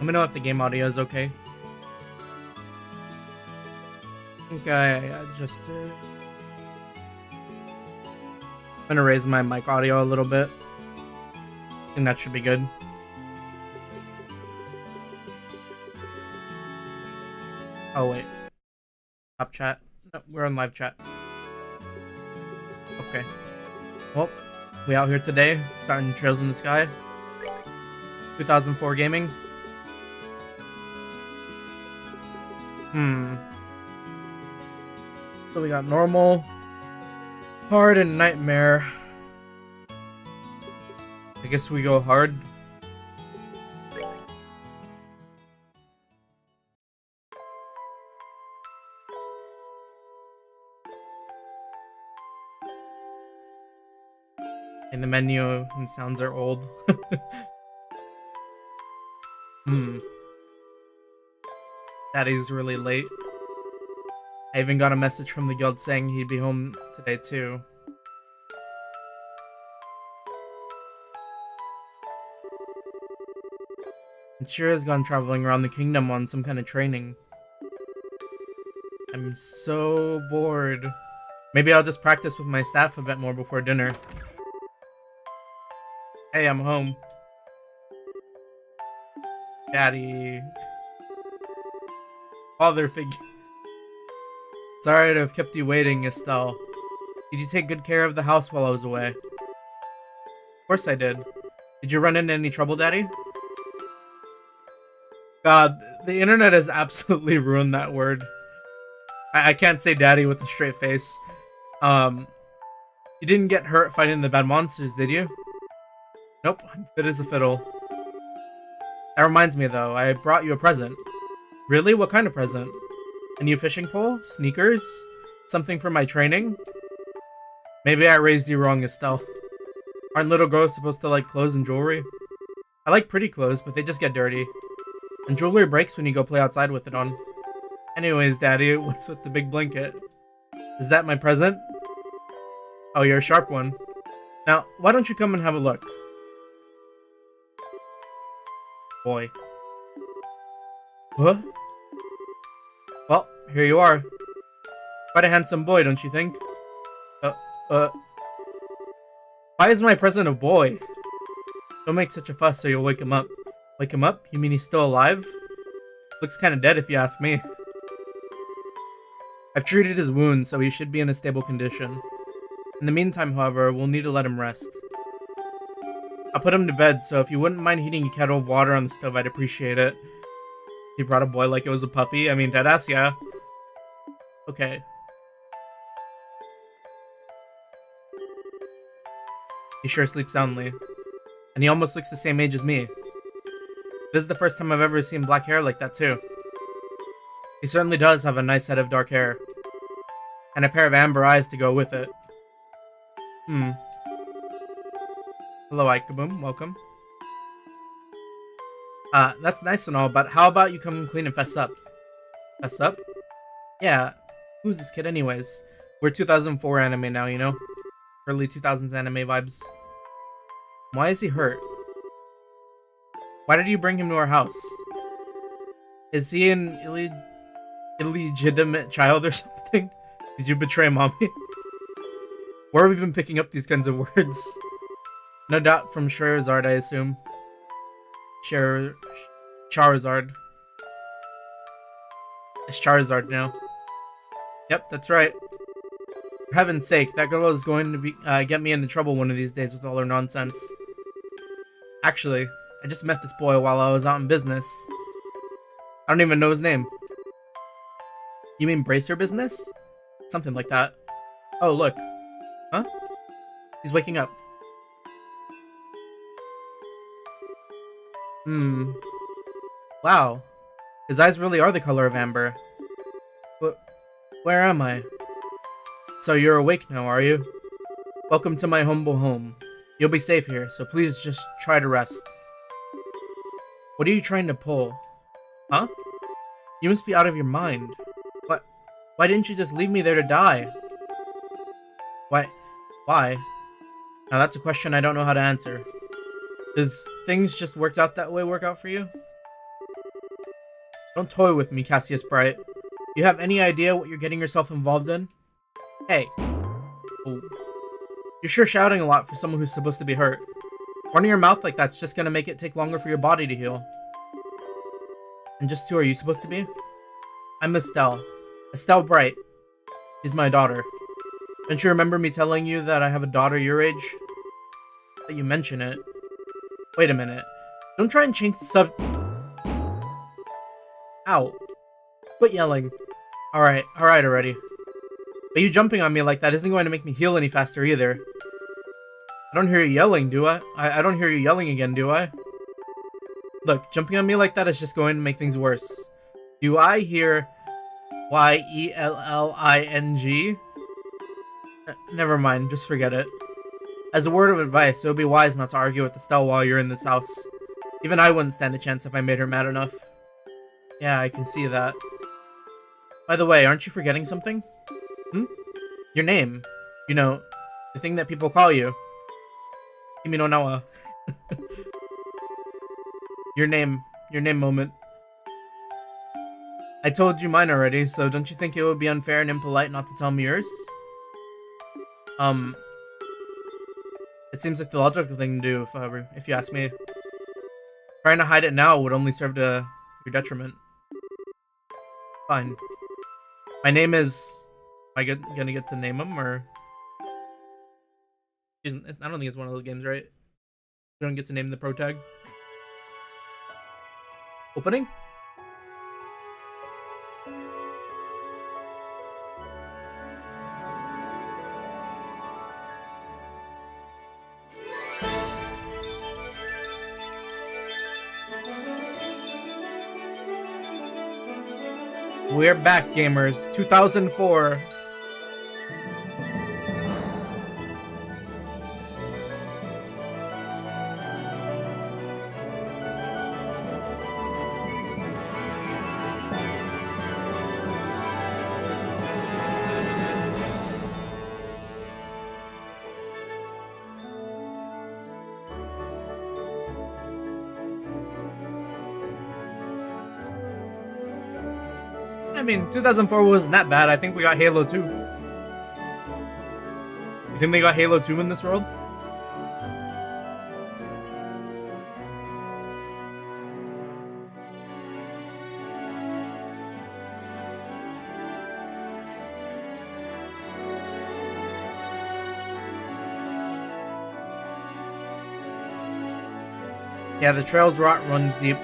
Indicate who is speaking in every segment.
Speaker 1: Let me know if the game audio is okay. I think I adjusted. I'm gonna raise my mic audio a little bit. I think that should be good. Oh wait. Stop chat. No, we're on live chat. Okay. Well, we out here today, starting Trails in the Sky. 2004 gaming. So we got normal, hard, and nightmare. I guess we go hard. And the menu and sounds are old. Daddy's really late. I even got a message from the guild saying he'd be home today too. And Shira's gone traveling around the kingdom on some kind of training. I'm so bored. Maybe I'll just practice with my staff a bit more before dinner. Hey, I'm home. Daddy. Father figure. Sorry to have kept you waiting, Estelle. Did you take good care of the house while I was away? Of course I did. Did you run into any trouble, Daddy? God, the internet has absolutely ruined that word. I can't say Daddy with a straight face. You didn't get hurt fighting the bad monsters, did you? Nope, I'm fit as a fiddle. That reminds me though, I brought you a present. Really? What kind of present? A new fishing pole? Sneakers? Something for my training? Maybe I raised you wrong, Estelle. Aren't little girls supposed to like clothes and jewelry? I like pretty clothes, but they just get dirty. And jewelry breaks when you go play outside with it on. Anyways, Daddy, what's with the big blanket? Is that my present? Oh, you're a sharp one. Now, why don't you come and have a look? Boy. What? Well, here you are. Quite a handsome boy, don't you think? Why is my present a boy? Don't make such a fuss so you'll wake him up. Wake him up? You mean he's still alive? Looks kinda dead if you ask me. I've treated his wounds, so he should be in a stable condition. In the meantime, however, we'll need to let him rest. I'll put him to bed, so if you wouldn't mind heating a kettle of water on the stove, I'd appreciate it. He brought a boy like it was a puppy? I mean, deadass, yeah. Okay. He sure sleeps soundly. And he almost looks the same age as me. This is the first time I've ever seen black hair like that, too. He certainly does have a nice head of dark hair. And a pair of amber eyes to go with it. Hello, Ikaboom. Welcome. That's nice and all, but how about you come clean and fess up? Fess up? Yeah. Who's this kid anyways? We're 2004 anime now, you know? Early 2000s anime vibes. Why is he hurt? Why did you bring him to our house? Is he an illegitimate child or something? Did you betray mommy? Where have we been picking up these kinds of words? No doubt from Charizard, I assume. Charizard. It's Charizard now. Yep, that's right. For heaven's sake, that girl is going to be get me into trouble one of these days with all her nonsense. Actually, I just met this boy while I was out in business. I don't even know his name. You mean Bracer Business? Something like that. Oh, look. Huh? He's waking up. Wow. His eyes really are the color of amber. Where am I? So you're awake now, are you? Welcome to my humble home. You'll be safe here, so please just try to rest. What are you trying to pull? Huh? You must be out of your mind. What? Why didn't you just leave me there to die? Why? Now that's a question I don't know how to answer. Does things just work out that way work out for you? Don't toy with me, Cassius Bright. Do you have any idea what you're getting yourself involved in? Hey. Oh. You're sure shouting a lot for someone who's supposed to be hurt. Running your mouth like that's just gonna make it take longer for your body to heal. And just who are you supposed to be? I'm Estelle. Estelle Bright. She's my daughter. Don't you remember me telling you that I have a daughter your age? That you mention it. Wait a minute. Don't try and change the Ow. Quit yelling. Alright already. But you jumping on me like that isn't going to make me heal any faster either. I don't hear you yelling, do I? I don't hear you yelling again, do I? Look, jumping on me like that is just going to make things worse. Do I hear Yelling? Never mind, just forget it. As a word of advice, it would be wise not to argue with Estelle while you're in this house. Even I wouldn't stand a chance if I made her mad enough. Yeah, I can see that. By the way, aren't you forgetting something? Your name. You know, the thing that people call you. Kimi no Nawa. Your name, Moment. I told you mine already, so don't you think it would be unfair and impolite not to tell me yours? It seems like the logical thing to do, if you ask me. Trying to hide it now would only serve to your detriment. Fine. My name is... Am I gonna get to name him, or... I don't think it's one of those games, right? You don't get to name the pro tag. Opening? We're back, gamers. 2004. I mean, 2004 wasn't that bad. I think we got Halo 2. You think they got Halo 2 in this world? Yeah, the trail's rot runs deep.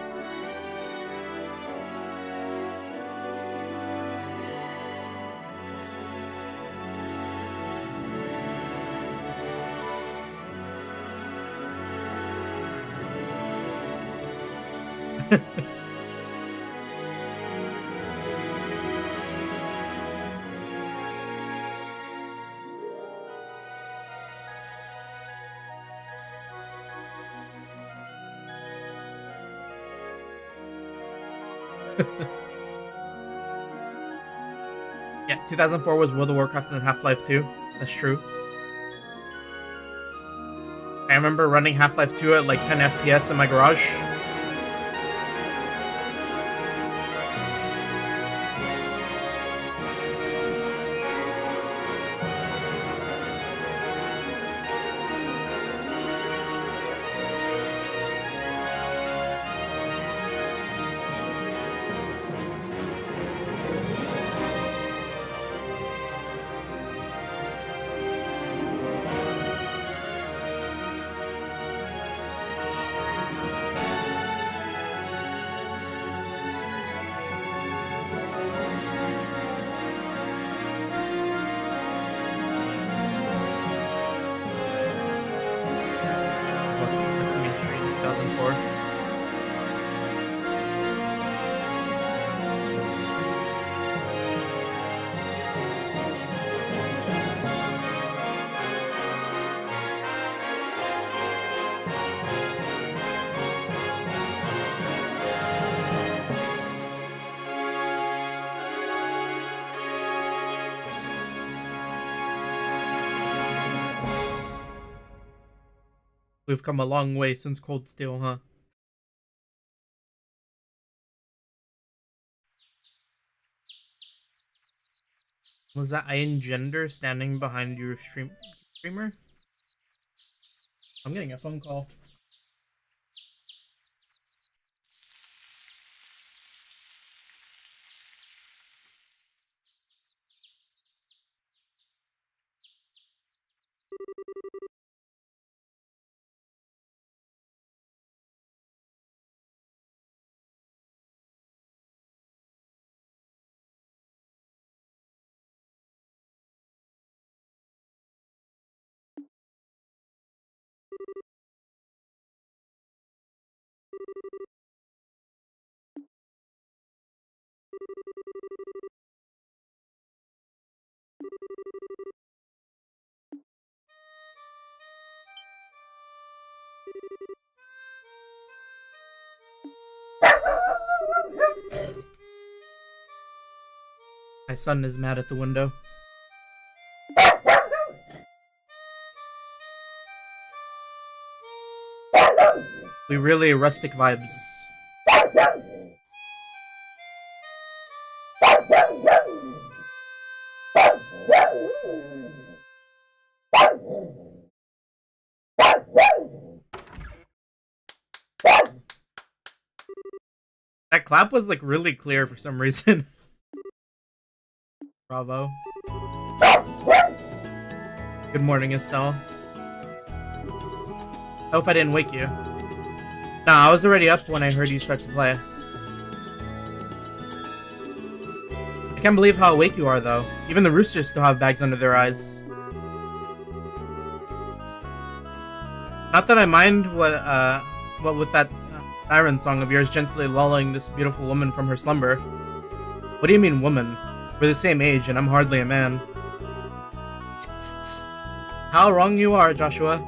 Speaker 1: Yeah, 2004 was World of Warcraft and Half-Life 2. That's true. I remember running Half-Life 2 at like 10 FPS in my garage. Sesame Street in 2004. We've come a long way since Cold Steel, huh? Was that Ian Gender standing behind your streamer? I'm getting a phone call. My son is mad at the window. We really rustic vibes. That clap was like really clear for some reason. Bravo. Good morning, Estelle. I hope I didn't wake you. Nah, I was already up when I heard you start to play. I can't believe how awake you are, though. Even the roosters still have bags under their eyes. Not that I mind what with that siren song of yours gently lulling this beautiful woman from her slumber. What do you mean, woman? We're the same age, and I'm hardly a man. How wrong you are, Joshua.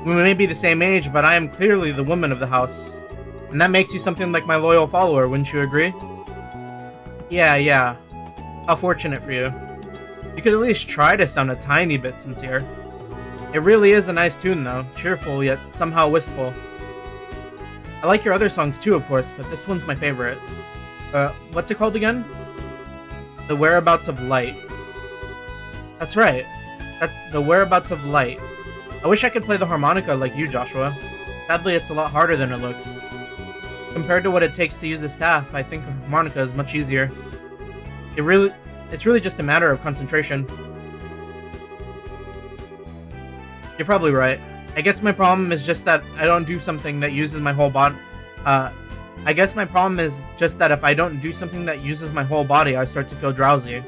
Speaker 1: We may be the same age, but I am clearly the woman of the house. And that makes you something like my loyal follower, wouldn't you agree? Yeah. How fortunate for you. You could at least try to sound a tiny bit sincere. It really is a nice tune, though. Cheerful, yet somehow wistful. I like your other songs too, of course, but this one's my favorite. What's it called again? The Whereabouts of Light. That's right. The Whereabouts of Light. I wish I could play the harmonica like you, Joshua. Sadly, it's a lot harder than it looks. Compared to what it takes to use a staff, I think a harmonica is much easier. It's really just a matter of concentration. You're probably right. I guess my problem is just that I don't do something that uses my whole body. I guess my problem is just that if I don't do something that uses my whole body, I start to feel drowsy.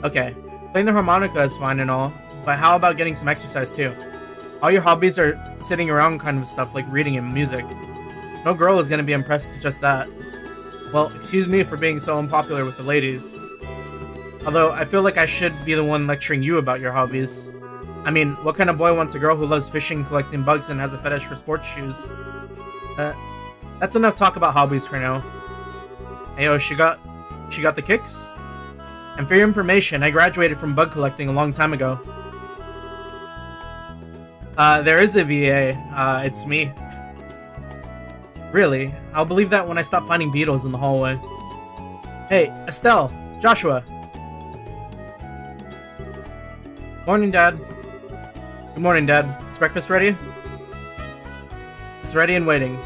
Speaker 1: Okay, playing the harmonica is fine and all, but how about getting some exercise too? All your hobbies are sitting around kind of stuff like reading and music. No girl is going to be impressed with just that. Well, excuse me for being so unpopular with the ladies. Although, I feel like I should be the one lecturing you about your hobbies. I mean, what kind of boy wants a girl who loves fishing, collecting bugs, and has a fetish for sports shoes? That's enough talk about hobbies for now. Ayo, she got the kicks? And for your information, I graduated from bug collecting a long time ago. There is a VA. It's me. Really? I'll believe that when I stop finding beetles in the hallway. Hey, Estelle! Joshua! Morning, Dad. Good morning, Dad. Is breakfast ready? It's ready and waiting.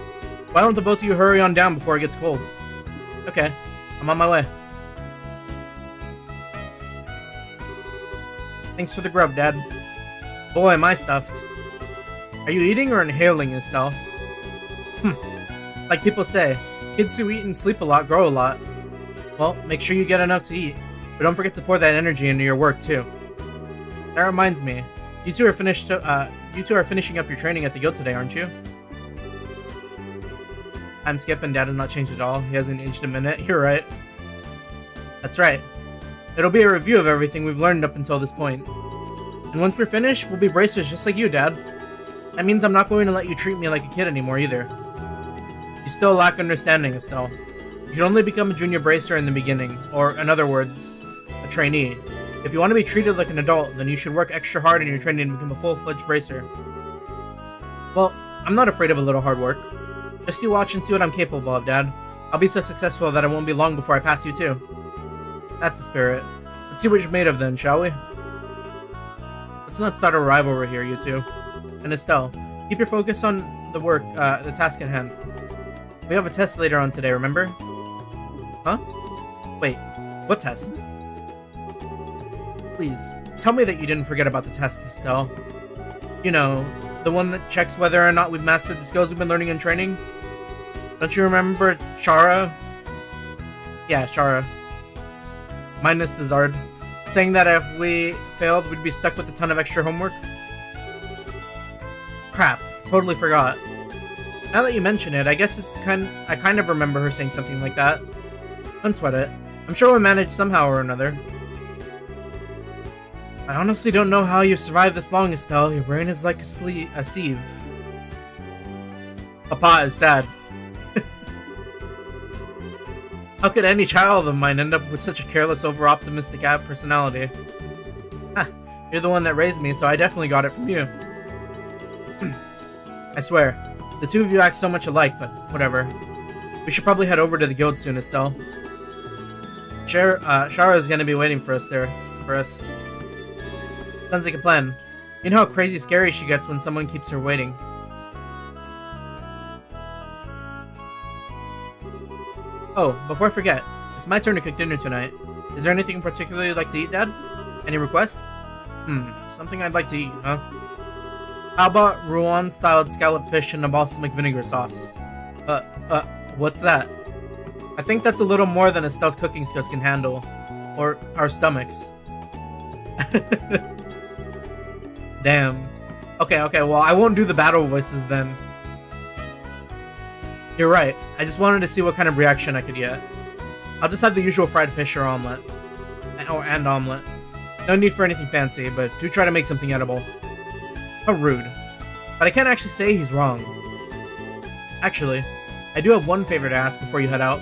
Speaker 1: Why don't the both of you hurry on down before it gets cold? Okay, I'm on my way. Thanks for the grub, Dad. Boy, am I stuffed. Are you eating or inhaling, Estelle? Like people say, kids who eat and sleep a lot grow a lot. Well, make sure you get enough to eat, but don't forget to pour that energy into your work too. That reminds me, you two are finishing up your training at the guild today, aren't you? I'm Skip and Dad has not changed at all. He hasn't aged a minute. You're right. That's right. It'll be a review of everything we've learned up until this point. And once we're finished, we'll be bracers just like you, Dad. That means I'm not going to let you treat me like a kid anymore either. You still lack understanding, Estelle. You can only become a junior bracer in the beginning, or in other words, a trainee. If you want to be treated like an adult, then you should work extra hard in your training to become a full-fledged bracer. Well, I'm not afraid of a little hard work. Just you watch and see what I'm capable of, Dad. I'll be so successful that it won't be long before I pass you too. That's the spirit. Let's see what you're made of then, shall we? Let's not start a rivalry here, you two. And Estelle, keep your focus on the work, the task at hand. We have a test later on today, remember? Huh? Wait, what test? Please, tell me that you didn't forget about the test, Estelle. You know, the one that checks whether or not we've mastered the skills we've been learning in training? Don't you remember Chara? Yeah, Chara. Minus the Zard. Saying that if we failed, we'd be stuck with a ton of extra homework? Crap, totally forgot. Now that you mention it, I guess I kind of remember her saying something like that. Don't sweat it. I'm sure we'll manage somehow or another. I honestly don't know how you've survived this long, Estelle. Your brain is like a sieve. Papa is sad. How could any child of mine end up with such a careless, over-optimistic personality? Ha, you're the one that raised me, so I definitely got it from you. I swear, the two of you act so much alike, but whatever. We should probably head over to the guild soon, Estelle. Shara is gonna be waiting for us there. Sounds like a plan. You know how crazy scary she gets when someone keeps her waiting. Oh, before I forget, it's my turn to cook dinner tonight. Is there anything particularly you'd like to eat, Dad? Any requests? Something I'd like to eat, huh? How about Rouen-styled scalloped fish and a balsamic vinegar sauce? What's that? I think that's a little more than Estelle's cooking skills can handle. Or our stomachs. Damn. Okay, well, I won't do the battle voices then. You're right. I just wanted to see what kind of reaction I could get. I'll just have the usual fried fish or omelet. And omelet. No need for anything fancy, but do try to make something edible. How rude. But I can't actually say he's wrong. Actually, I do have one favor to ask before you head out.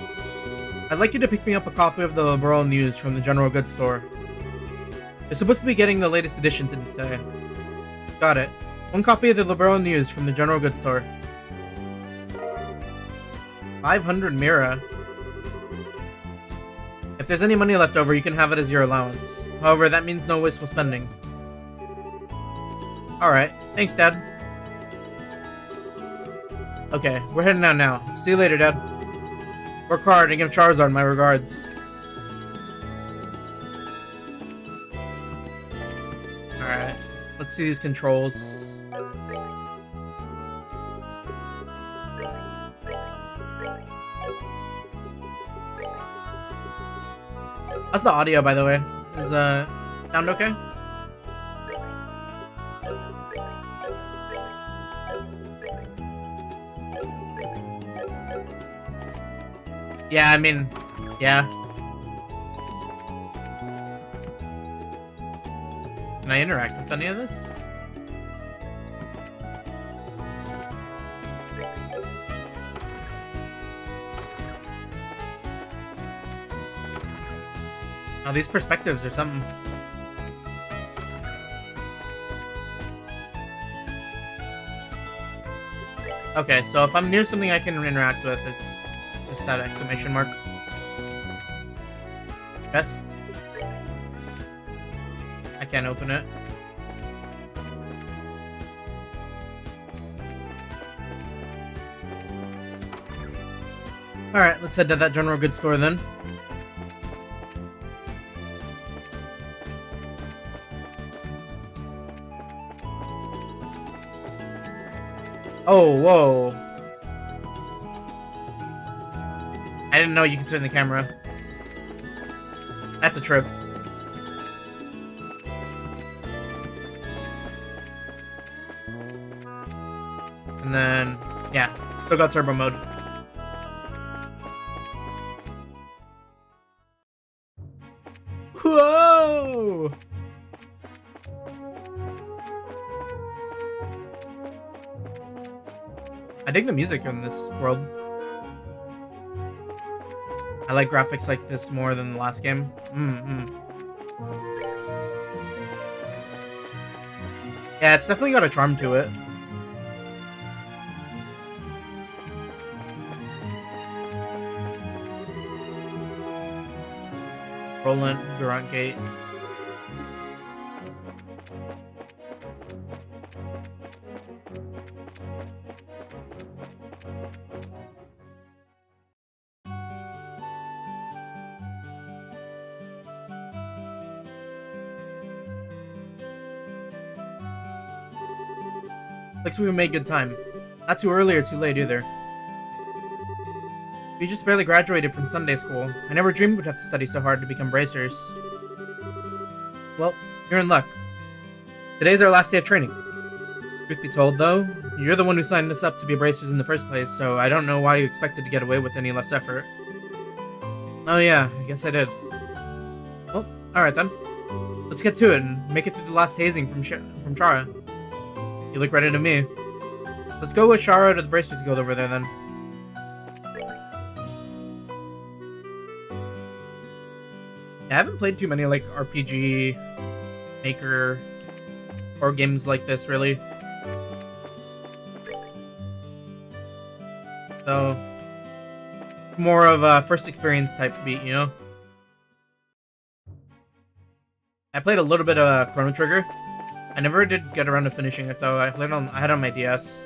Speaker 1: I'd like you to pick me up a copy of the Liberal News from the General Goods Store. You're supposed to be getting the latest edition today. Got it. One copy of the Liberal News from the General Goods Store. 500 Mira. If there's any money left over, you can have it as your allowance. However, that means no wasteful spending. Alright, thanks, Dad. Okay, we're heading out now. See you later, Dad. Work hard and give Charizard my regards. Alright, let's see these controls. How's the audio, by the way? Is sound okay? Yeah, I mean, yeah. Can I interact with any of this? Oh, these perspectives or something. Okay, so if I'm near something I can interact with, it's just that exclamation mark. Best. I can't open it. Alright, let's head to that general goods store then. Oh, whoa. I didn't know you could turn the camera. That's a trip. And then, yeah, still got turbo mode. Whoa! I dig the music in this world. I like graphics like this more than the last game. Yeah, it's definitely got a charm to it. Roland, Durant Gate. Looks like we made good time. Not too early or too late either. We just barely graduated from Sunday school. I never dreamed we'd have to study so hard to become bracers. Well, you're in luck. Today's our last day of training. Truth be told, though, you're the one who signed us up to be bracers in the first place, so I don't know why you expected to get away with any less effort. Oh yeah, I guess I did. Well, alright then. Let's get to it and make it through the last hazing from Chara. You look ready to me. Let's go with Chara to the Bracers Guild over there then. I haven't played too many like RPG Maker or games like this really. So more of a first experience type beat, you know? I played a little bit of Chrono Trigger. I never did get around to finishing it though. I had it on my DS.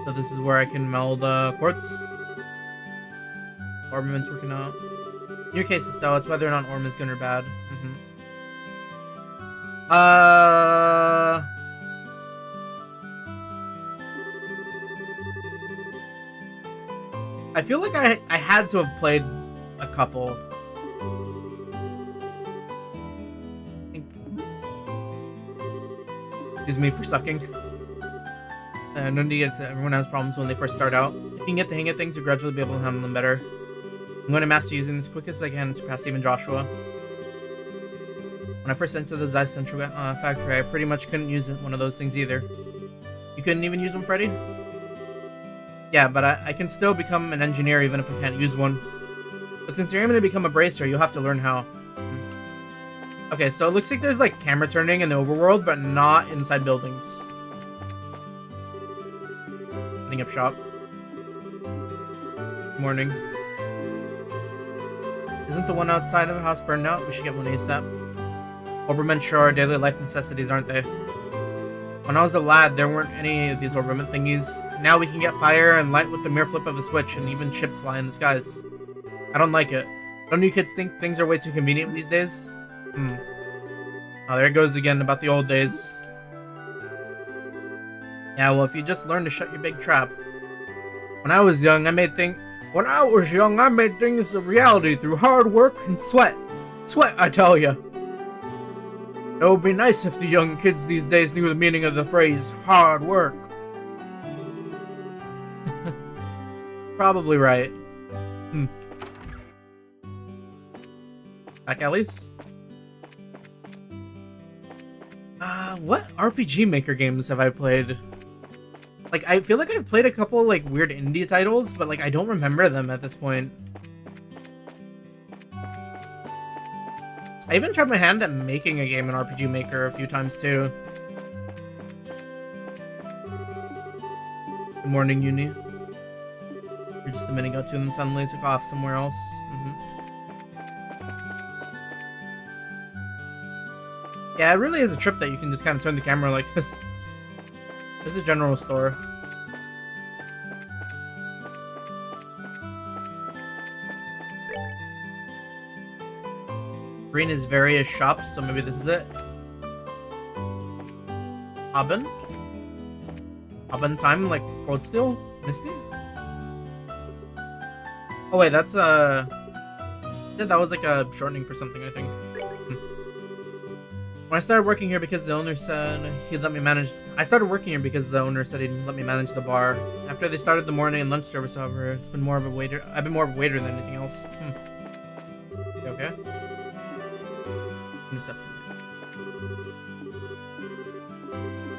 Speaker 1: So this is where I can meld quartz. Orbament's working out. In your case, Estelle, it's whether or not Orm is good or bad. I feel like I had to have played a couple. Excuse me for sucking. No need to, everyone has problems when they first start out. If you can get the hang of things, you'll gradually be able to handle them better. I'm going to master using this as quick as I can to surpass even Joshua. When I first entered the Zeiss Central factory, I pretty much couldn't use one of those things either. You couldn't even use them, Freddy? Yeah, but I can still become an engineer even if I can't use one. But since you're aiming to become a bracer, you'll have to learn how. Okay, so it looks like there's like camera turning in the overworld, but not inside buildings. Setting up shop. Morning. Isn't the one outside of the house burned out? We should get one ASAP. Orbermen sure are daily life necessities, aren't they? When I was a lad, there weren't any of these Orbermen thingies. Now we can get fire and light with the mere flip of a switch, and even ships fly in the skies. I don't like it. Don't you kids think things are way too convenient these days? Oh, there it goes again about the old days. Yeah, well, if you just learn to shut your big trap. When I was young, I made things a reality through hard work and sweat. Sweat, I tell ya. It would be nice if the young kids these days knew the meaning of the phrase, hard work. Probably right. Back alleys? What RPG Maker games have I played? Like, I feel like I've played a couple, like, weird indie titles, but, like, I don't remember them at this point. I even tried my hand at making a game in RPG Maker a few times, too. Good morning, Uni. For just a minute ago, too, and then suddenly took off somewhere else. Yeah, it really is a trip that you can just kind of turn the camera like this. There's a general store. Green is various shops, so maybe this is it. Haben? Haben time, like Cold Steel? Misty? Oh wait, that's yeah, that was like a shortening for something, I think. When I started working here because the owner said he'd let me manage... I started working here because the owner said he'd let me manage the bar. After they started the morning and lunch service, however, it's been more of a waiter... I've been more of a waiter than anything else. You okay?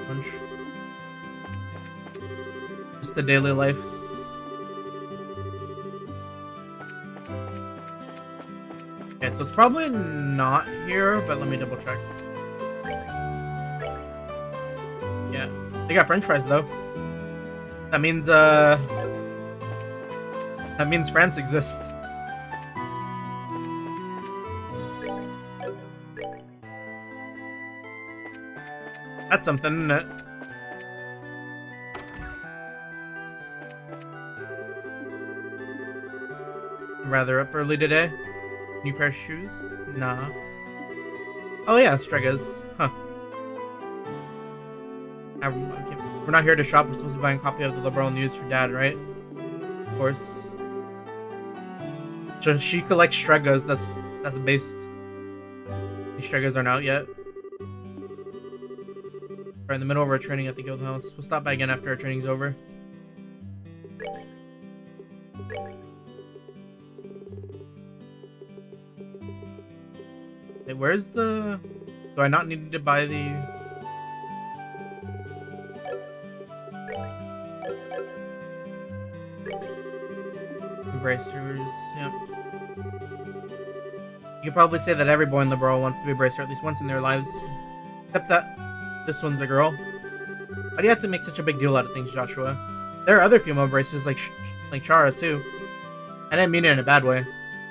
Speaker 1: Lunch. Just the daily lives. Okay, so it's probably not here, but let me double check. Yeah, they got French fries though. That means France exists. That's something, isn't it? Rather up early today. New pair of shoes? Nah. Oh yeah, Stregas. Huh. Okay. We're not here to shop. We're supposed to be buying a copy of the Liberal News for Dad, right? Of course. So she collects Stregas. That's based. These Stregas aren't out yet. We're in the middle of our training at the guild house. We'll stop by again after our training's over. Wait, where's the... Do I not need to buy the... bracers? Yep. You could probably say that every boy in the borough wants to be a bracer at least once in their lives. Except that this one's a girl. Why do you have to make such a big deal out of things, Joshua? There are other female bracers like Chara too. I didn't mean it in a bad way.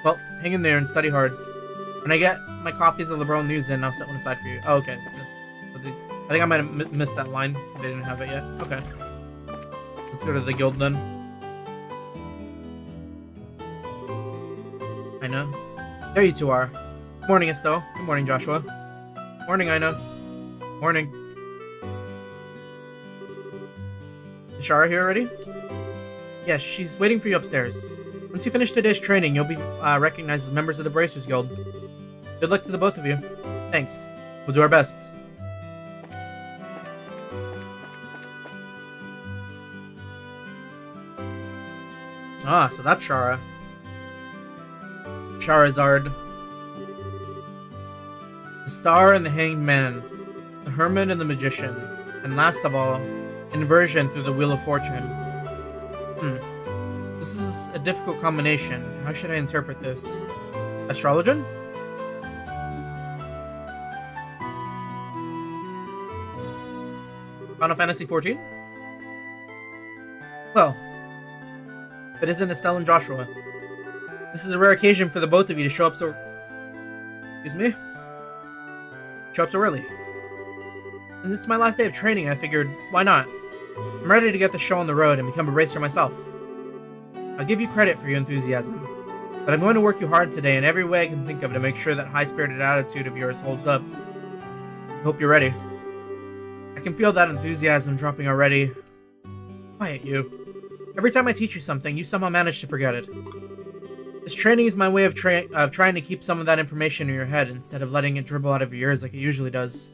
Speaker 1: Well, hang in there and study hard. When I get my copies of the Liberal News in, I'll set one aside for you. Oh, okay. I think I might have missed that line. They didn't have it yet. Okay. Let's go to the guild then. Ina. There you two are. Good morning, Estelle. Good morning, Joshua. Morning, Ina. Morning. Is Chara here already? Yes, she's waiting for you upstairs. Once you finish today's training, you'll be recognized as members of the Bracers Guild. Good luck to the both of you. Thanks. We'll do our best. Ah, so that's Chara. Charizard. The Star and the Hanged Man. The Hermit and the Magician. And last of all, Inversion through the Wheel of Fortune. This is a difficult combination. How should I interpret this? Astrologian? Final Fantasy XIV? Well, if it isn't Estelle and Joshua. This is a rare occasion for the both of you to show up so... Excuse me? Show up so early. And it's my last day of training, I figured, why not? I'm ready to get the show on the road and become a racer myself. I'll give you credit for your enthusiasm, but I'm going to work you hard today in every way I can think of to make sure that high-spirited attitude of yours holds up. I hope you're ready. I can feel that enthusiasm dropping already. Quiet, you. Every time I teach you something, you somehow manage to forget it. This training is my way of trying to keep some of that information in your head instead of letting it dribble out of your ears like it usually does.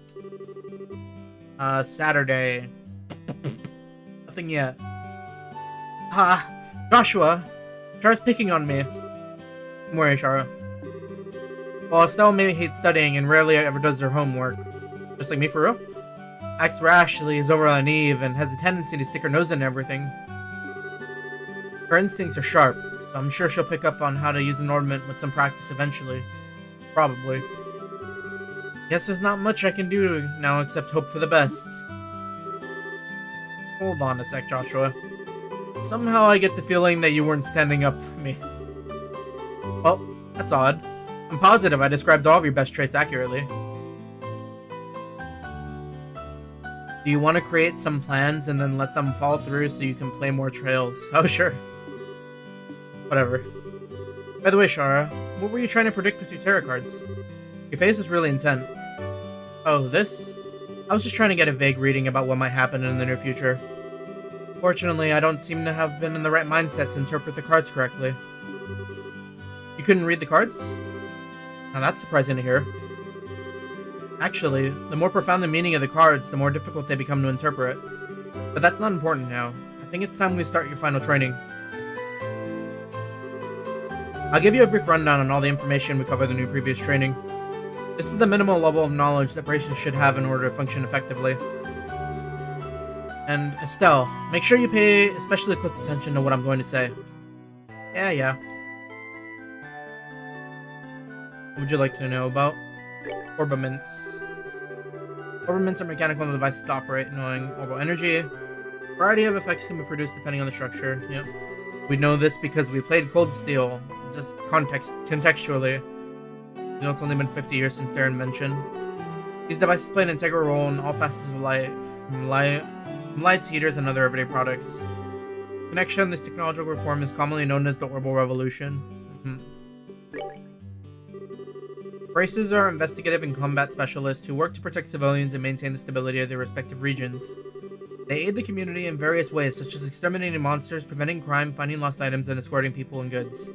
Speaker 1: Saturday. Nothing yet. Joshua! Chara's picking on me. Don't worry, Chara. While Estelle may hate studying and rarely ever does her homework, just like me for real, acts rashly, is over on Eve, and has a tendency to stick her nose in everything. Her instincts are sharp, so I'm sure she'll pick up on how to use an ornament with some practice eventually. Probably. Guess there's not much I can do now except hope for the best. Hold on a sec, Joshua. Somehow I get the feeling that you weren't standing up for me. Well, that's odd. I'm positive I described all of your best traits accurately. Do you want to create some plans and then let them fall through so you can play more trails? Oh, sure. Whatever. By the way, Chara, what were you trying to predict with your tarot cards? Your face is really intent. Oh, this? I was just trying to get a vague reading about what might happen in the near future. Fortunately, I don't seem to have been in the right mindset to interpret the cards correctly. You couldn't read the cards? Now that's surprising to hear. Actually, the more profound the meaning of the cards, the more difficult they become to interpret. But that's not important now. I think it's time we start your final training. I'll give you a brief rundown on all the information we covered in your previous training. This is the minimal level of knowledge that bracers should have in order to function effectively. And Estelle, make sure you pay especially close attention to what I'm going to say. Yeah. What would you like to know about? Orbaments. Orbaments are mechanical devices to operate, knowing orbital energy. A variety of effects can be produced depending on the structure. Yep. We know this because we played Cold Steel. Just contextually. You know, it's only been 50 years since their invention. These devices play an integral role in all facets of life, from lights, heaters, and other everyday products. Connection, this technological reform is commonly known as the Orbital Revolution. Bracers are investigative and combat specialists who work to protect civilians and maintain the stability of their respective regions. They aid the community in various ways, such as exterminating monsters, preventing crime, finding lost items, and escorting people and goods.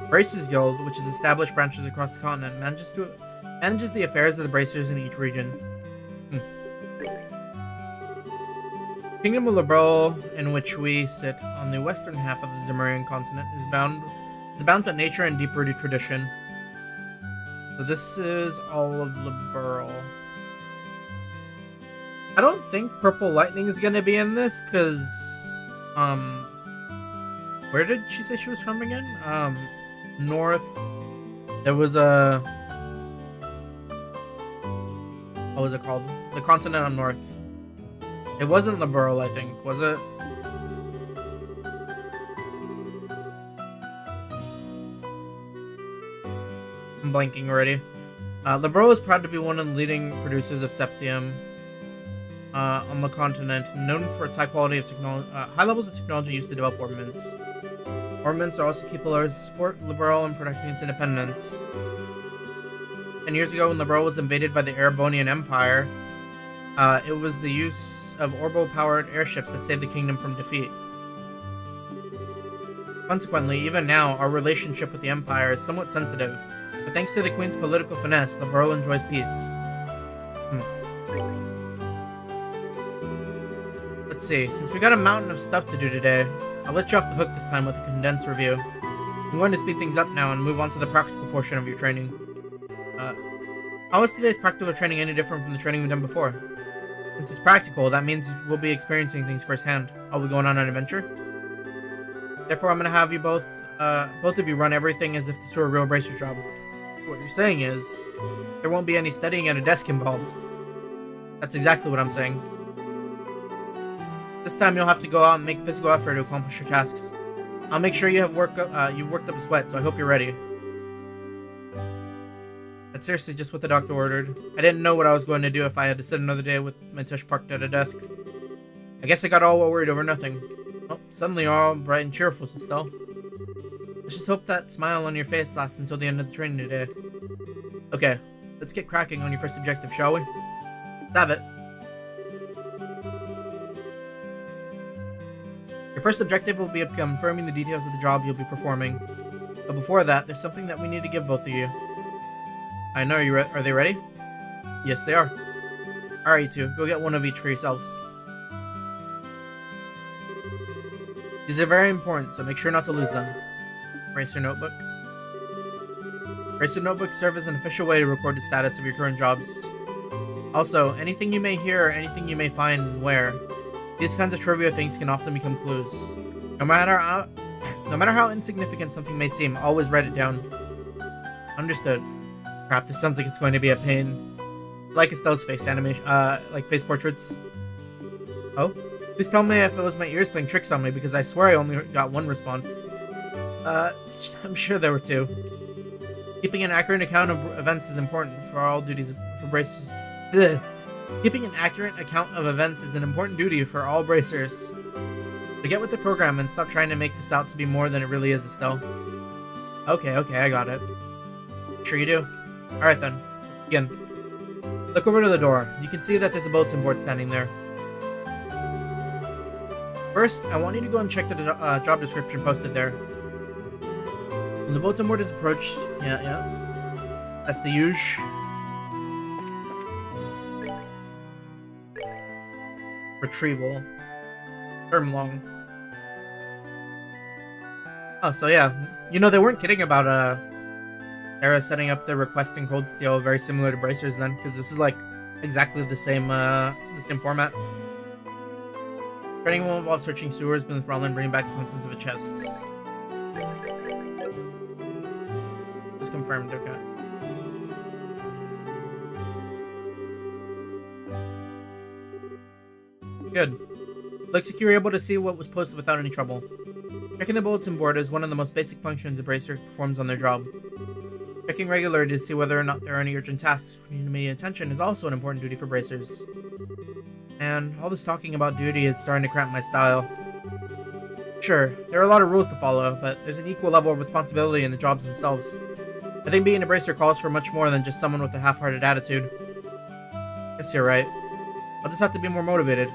Speaker 1: Bracers Guild, which has established branches across the continent, manages the affairs of the Bracers in each region. Kingdom of Liberl, in which we sit on the western half of the Zemurian continent, is bound to nature and deep-rooted tradition. So this is all of Liberl. I don't think Purple Lightning is gonna be in this, because, where did she say she was from again? North. There was a... what was it called? The continent on North. It wasn't Liberl, I think, was it? I'm blanking already. Liberl is proud to be one of the leading producers of Septium on the continent, known for its high levels of technology used to develop orbments. Orbments are also key pillars to support Liberl in protecting its independence. 10 years ago, when Liberl was invaded by the Erebonian Empire, it was the use of orbo-powered airships that saved the kingdom from defeat. Consequently, even now, our relationship with the Empire is somewhat sensitive, but thanks to the Queen's political finesse, Liberl enjoys peace. Let's see, since we got a mountain of stuff to do today, I'll let you off the hook this time with a condensed review. I'm going to speed things up now and move on to the practical portion of your training. How is today's practical training any different from the training we've done before? Since it's practical, that means we'll be experiencing things firsthand. I'll be going on an adventure. Therefore, I'm going to have you both of you run everything as if this were a real Bracer job. What you're saying is, there won't be any studying at a desk involved. That's exactly what I'm saying. This time you'll have to go out and make physical effort to accomplish your tasks. I'll make sure you've worked up a sweat, so I hope you're ready. That's seriously just what the doctor ordered. I didn't know what I was going to do if I had to sit another day with my tush parked at a desk. I guess I got all worried over nothing. Oh, suddenly you're all bright and cheerful, Estelle. Let's just hope that smile on your face lasts until the end of the training today. Okay, let's get cracking on your first objective, shall we? Let's have it. Your first objective will be confirming the details of the job you'll be performing. But before that, there's something that we need to give both of you. I know, are they ready? Yes, they are. Alright, you two, go get one of each for yourselves. These are very important, so make sure not to lose them. Bracer Notebook. Bracer Notebooks serve as an official way to record the status of your current jobs. Also, anything you may hear or anything you may find and where, these kinds of trivia things can often become clues. No matter how insignificant something may seem, always write it down. Understood. Crap, this sounds like it's going to be a pain. Like Estelle's face animation, like face portraits. Oh? Please tell me if it was my ears playing tricks on me, because I swear I only got one response. I'm sure there were two. Keeping an accurate account of events is important for all duties for bracers. Ugh. Keeping an accurate account of events is an important duty for all bracers. So get with the program and stop trying to make this out to be more than it really is, Estelle. Okay, I got it. Sure you do. Alright then, begin. Look over to the door. You can see that there's a bulletin board standing there. First, I want you to go and check the job description posted there. When the bulletin board is approached, yeah. That's the usual. Retrieval. Term long. Oh, so yeah. You know, they weren't kidding about, Era setting up the request in Cold Steel very similar to Bracers then, because this is like exactly the same format. Training will involve searching sewers beneath Ronlin and bringing back the contents of a chest. Just confirmed, okay. Good. Looks like you were able to see what was posted without any trouble. Checking the bulletin board is one of the most basic functions a Bracer performs on their job. Checking regularly to see whether or not there are any urgent tasks for immediate attention is also an important duty for Bracers. And all this talking about duty is starting to cramp my style. Sure, there are a lot of rules to follow, but there's an equal level of responsibility in the jobs themselves. I think being a bracer calls for much more than just someone with a half-hearted attitude. Guess you're right. I'll just have to be more motivated.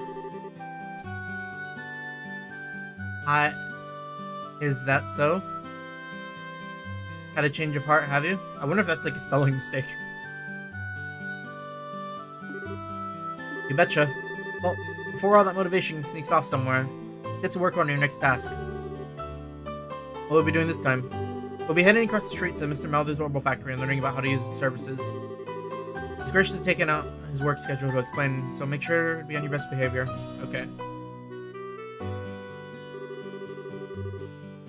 Speaker 1: Is that so? Had a change of heart, have you? I wonder if that's like a spelling mistake. You betcha. Well, before all that motivation sneaks off somewhere, get to work on your next task. What will we be doing this time? We'll be heading across the street to Mr. Melder's Orbital Factory and learning about how to use the services. He's graciously taken out his work schedule to explain, so make sure to be on your best behavior. Okay.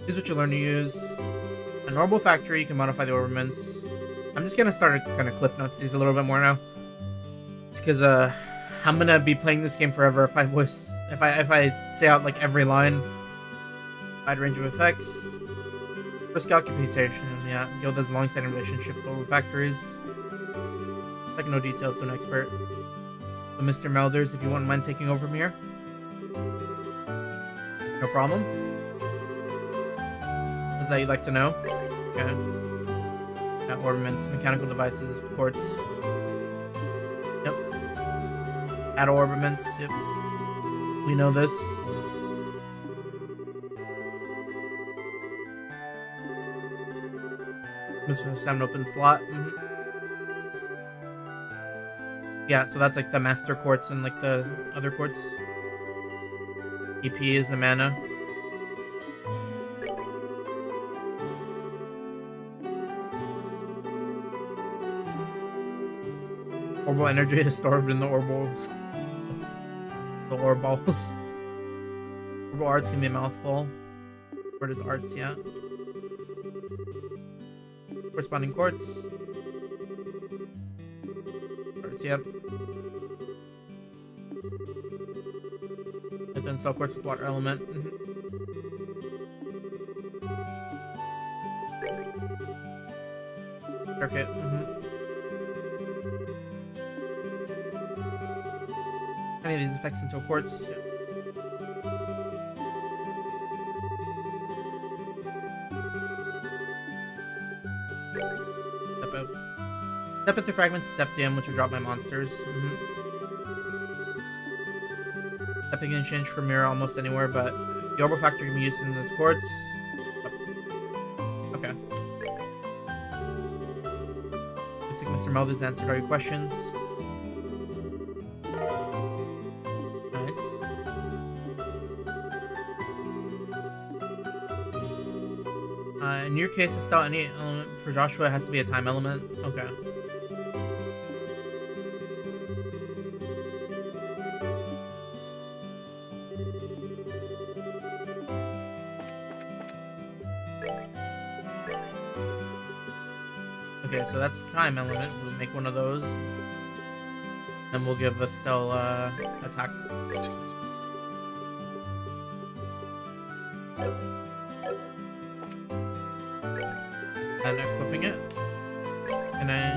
Speaker 1: Here's what you learn to use. An Orbital Factory, you can modify the orbiments. I'm just gonna start kind of cliff notes these a little bit more now. It's because I'm gonna be playing this game forever if I say out like every line. Wide range of effects. Risk occupation, yeah. Guild has a long-standing relationship with Orbital Factories. Like no details to an expert. So Mr. Melders, if you wouldn't mind taking over from here. No problem. Is that you'd like to know? Okay. Got ornaments, mechanical devices, quartz. Yep. Add orbiments, yep. We know this. Must have an open slot. Yeah, so that's like the master quartz and like the other quartz. EP is the mana. Orbital energy is stored in the orbals. The orbals. Orbital arts can be a mouthful. Where does arts, yeah. Corresponding quartz. Quartz, yep. And then cell quartz with water element. Circuit. Any of these effects into a quartz. Yeah. Step into fragments of septium, which are dropped by monsters. Stepping in exchange for mirror almost anywhere, but the Orbital Factory can be used in this quartz. Oh. Okay. Looks like Mr. Melder's answered all your questions. Nice. In your case, it's not any element. For Joshua, it has to be a time element. Okay. Okay, so that's the time element. We'll make one of those. And we'll give Estelle attack. And equipping it. And then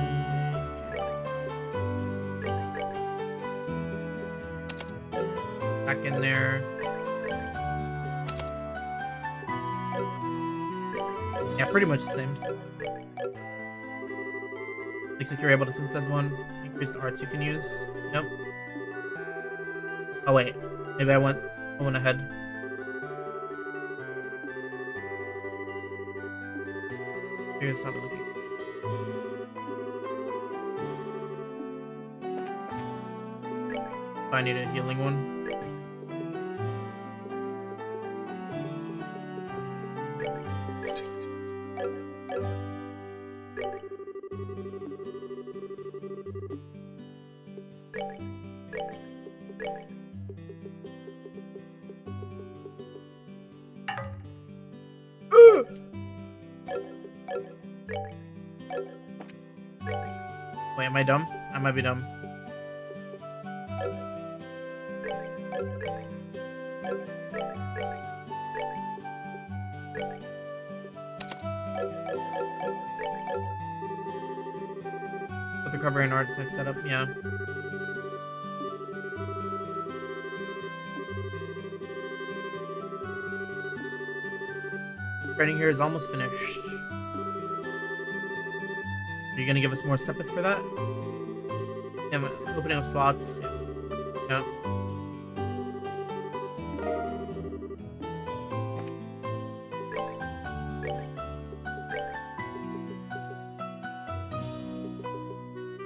Speaker 1: back in there. Yeah, pretty much the same. Looks like you're able to synthesize one. Increase the arts you can use. Yep. Oh wait, maybe I went ahead. Here's not looking. I need a healing one. Wait, am I dumb? I might be dumb. With recovery and arts setup, yeah. Writing here is almost finished. Are you gonna give us more Sepith for that? Yeah, I'm opening up slots. Yeah.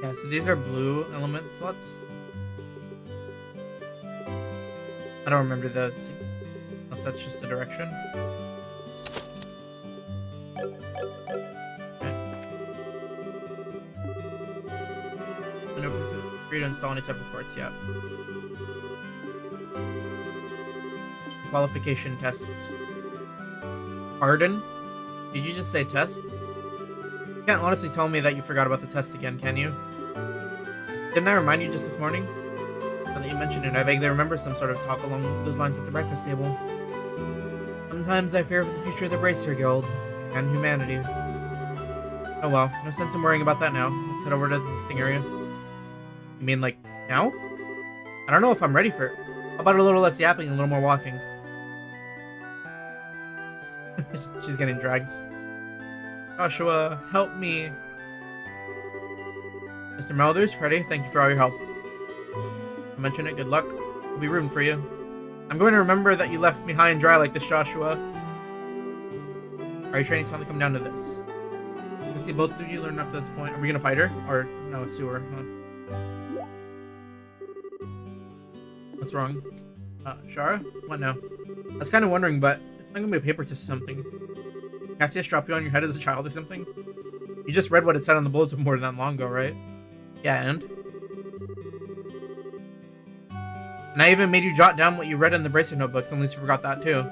Speaker 1: Yeah, so these are blue element slots. I don't remember the... unless that's just the direction. Free to install any type of ports, yeah. Qualification test. Pardon? Did you just say test? You can't honestly tell me that you forgot about the test again, can you? Didn't I remind you just this morning? Now that you mentioned it, I vaguely remember some sort of talk along those lines at the breakfast table. Sometimes I fear for the future of the Bracer Guild and humanity. Oh well, no sense in worrying about that now. Let's head over to the testing area. You mean, like, now? I don't know if I'm ready for it. How about a little less yapping and a little more walking? She's getting dragged. Joshua, help me. Mr. Melders, ready? Thank you for all your help. I mentioned it, good luck. I'll be rooting for you. I'm going to remember that you left me high and dry like this, Joshua. Are you training time to come down to this? Let's see, both of you learn up to this point. Are we gonna fight her? Or, no, sewer, huh? What's wrong? Shara? What now? I was kind of wondering, but it's not gonna be a paper test or something. Cassius dropped you on your head as a child or something? You just read what it said on the bulletin board that long ago, right? Yeah, and? And I even made you jot down what you read in the Bracer notebooks, unless you forgot that too.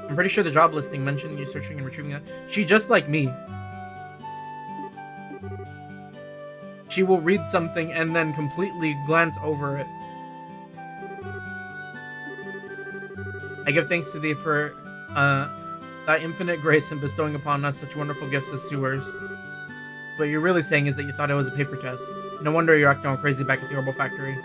Speaker 1: I'm pretty sure the job listing mentioned you searching and retrieving that. She just like me. She will read something and then completely glance over it. I give thanks to thee for thy infinite grace in bestowing upon us such wonderful gifts as sewers. What you're really saying is that you thought it was a paper test. No wonder you're acting all crazy back at the Orbital Factory.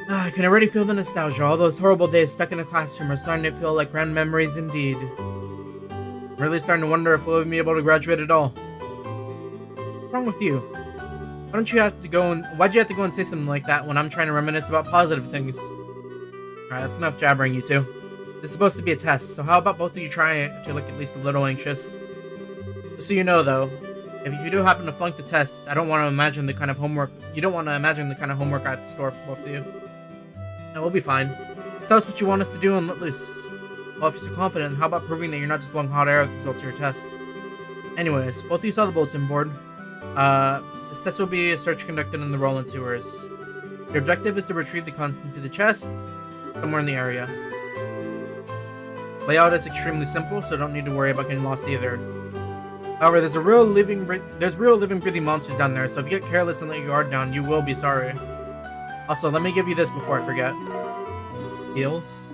Speaker 1: I can already feel the nostalgia. All those horrible days stuck in a classroom are starting to feel like grand memories indeed. I'm really starting to wonder if we'll even be able to graduate at all. What's wrong with you? Why don't you have to go and... Why'd you have to go and say something like that when I'm trying to reminisce about positive things? Alright, that's enough jabbering, you two. This is supposed to be a test, so how about both of you try to look at least a little anxious? Just so you know, though, if you do happen to flunk the test, I don't want to imagine the kind of homework... You don't want to imagine the kind of homework I have to store for both of you. No, we'll be fine. Just tell us what you want us to do and let loose. Well, if you're so confident, how about proving that you're not just blowing hot air at the results of your test? Anyways, both of you saw the bulletin board. This test will be a search conducted in the Roland sewers. Your objective is to retrieve the contents of the chest somewhere in the area. Layout is extremely simple, so don't need to worry about getting lost either. However, there's real living breathing monsters down there, so if you get careless and let your guard down, you will be sorry. Also, let me give you this before I forget. Heals.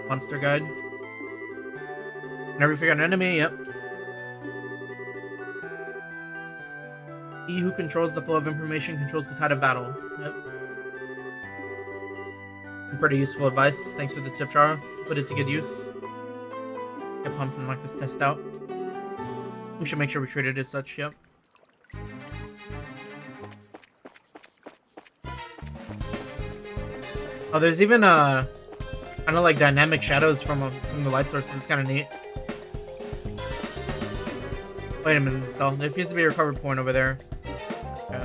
Speaker 1: Monster guide. Whenever you forget an enemy, yep. He who controls the flow of information controls the tide of battle. Yep. Pretty useful advice. Thanks for the tip, Chara. Put it to good use. Get pumped and knock this test out. We should make sure we treat it as such, yep. Oh, there's even kind of like dynamic shadows from the light sources. It's kind of neat. Wait a minute, still. There appears to be a recovered point over there. Okay.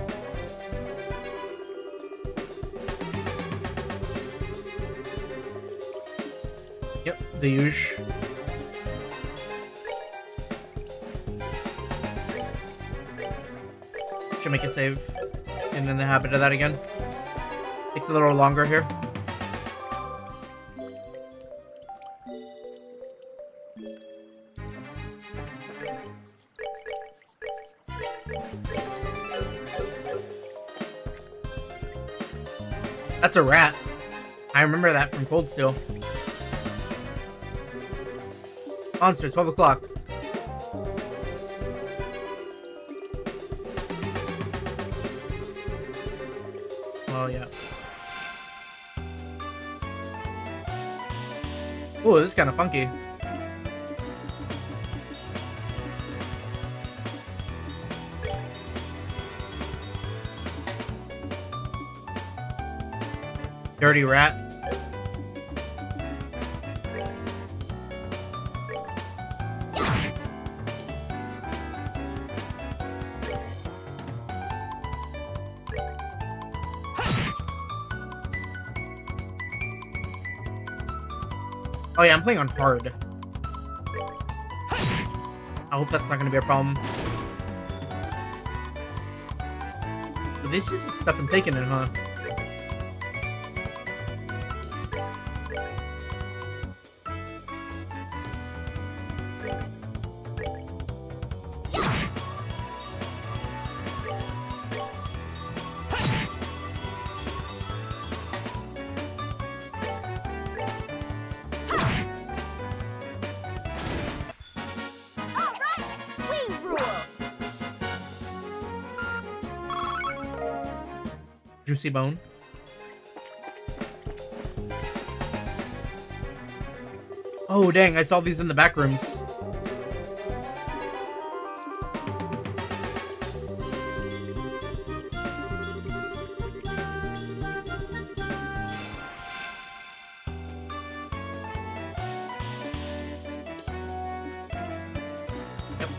Speaker 1: Yep, the usual. Should make a save. And then the habit of that again. Takes a little longer here. That's a rat. I remember that from Cold Steel. Monster, 12 o'clock. Oh, yeah. Oh, this is kind of funky. Dirty rat. Oh yeah, I'm playing on hard. I hope that's not going to be a problem. But this is just step and taking it, huh? Juicy bone. Oh dang, I saw these in the back rooms.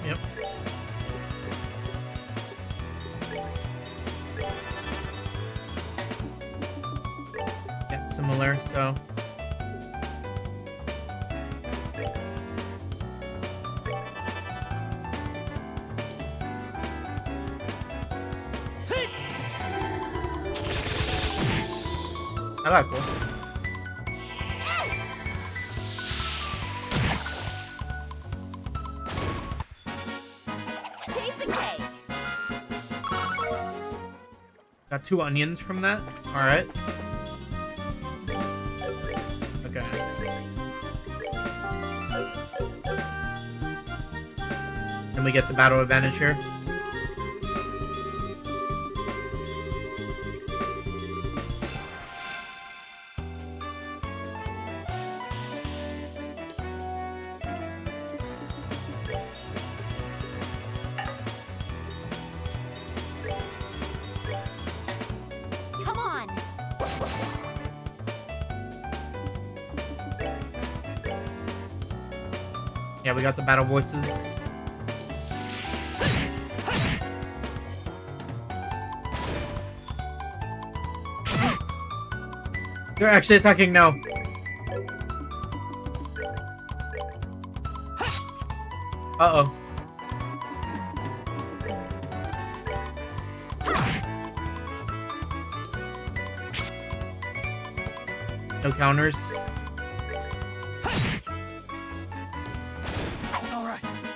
Speaker 1: Yep. Yeah, similar, so. I like cool. Got 2 onions from that. All right. Okay. And we get the battle advantage here. Yeah, we got the battle voices. They're actually attacking now. Uh-oh. No counters.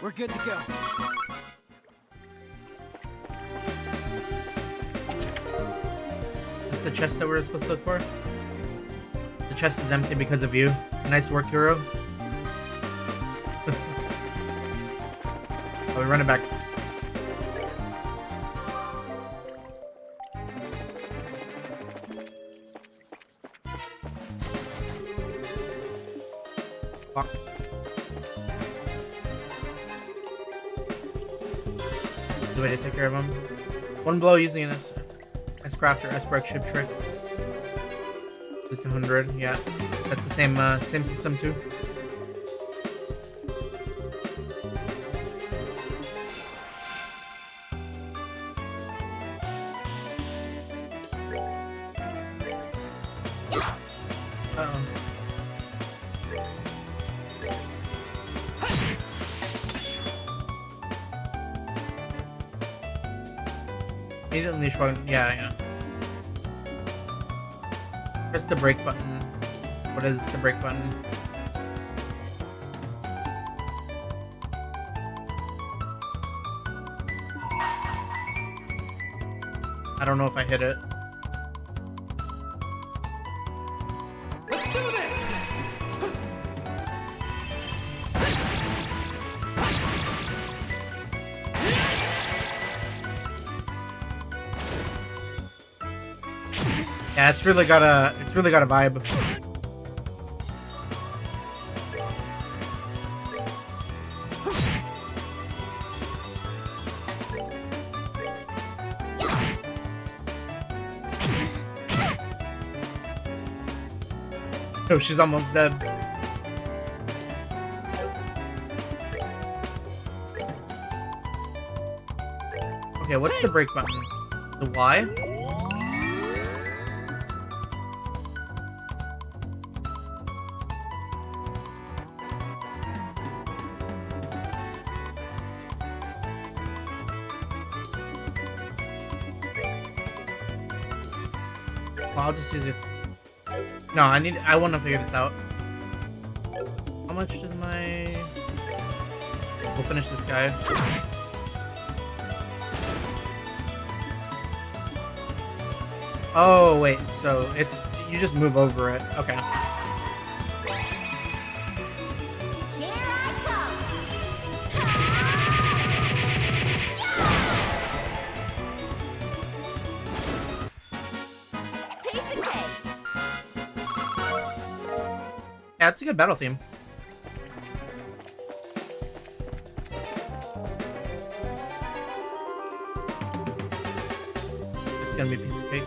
Speaker 2: We're good to go.
Speaker 1: Is this the chest that we're supposed to look for? The chest is empty because of you. Nice work, hero. Oh, we run it back. Fuck. The way to take care of him. One blow using an S-Craft or S-Break ship trick. Just 100, yeah. That's the same same system too. Uh-oh. Need to unleash one. Yeah. Press the break button. What is the break button? I don't know if I hit it.
Speaker 2: Let's do this!
Speaker 1: Yeah, it's really got a vibe. Oh, she's almost dead. Okay, what's the break button? The Y? Well, I'll just use it. No, I want to figure this out. How much does my... We'll finish this guy. Oh, wait, so it's... You just move over it. Okay.
Speaker 3: Here I come. Piece of cake.
Speaker 1: Yeah, it's a good battle theme. It's gonna be a piece of cake.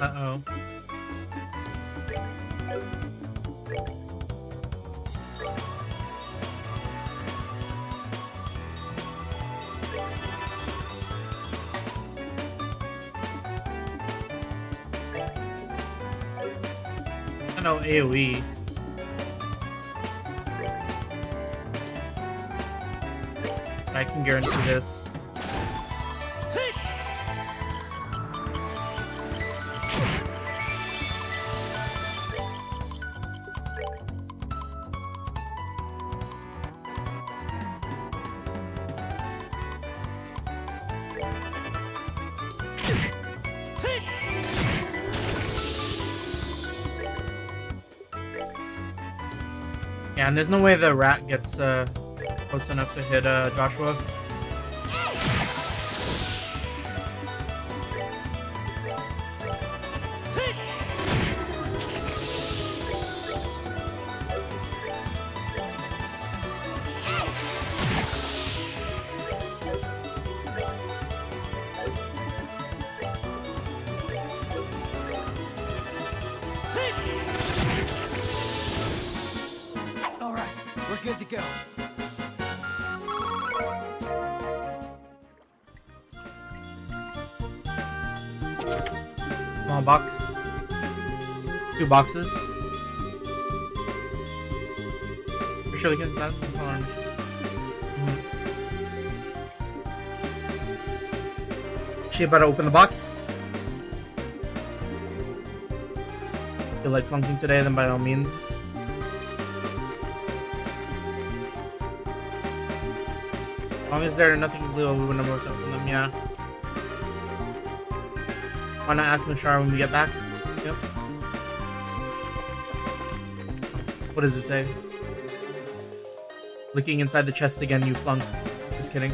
Speaker 1: Uh-oh. I know AoE. I can guarantee this. Yeah, and there's no way the rat gets close enough to hit Joshua.
Speaker 2: All right, we're good to go.
Speaker 1: Small box. 2 boxes. For sure we can stand some farms. She about to open the box. Feel like flunking today, then by all means. As long as there's nothing blue, we wouldn't have to open them, yeah. Why not ask Mashar when we get back? Yep. What does it say? Looking inside the chest again, you flunk. Just kidding.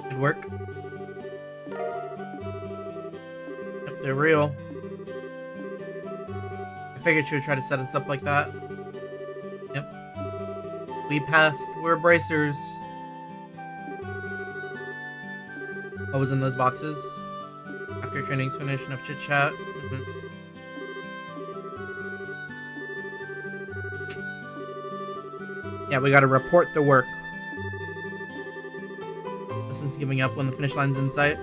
Speaker 1: Good work. Yep, they're real. I figured she would try to set us up like that. Yep. We passed. We're bracers. What was in those boxes? After training's finished, enough chit chat. Yeah, we gotta report the work. Since giving up when the finish line's in sight.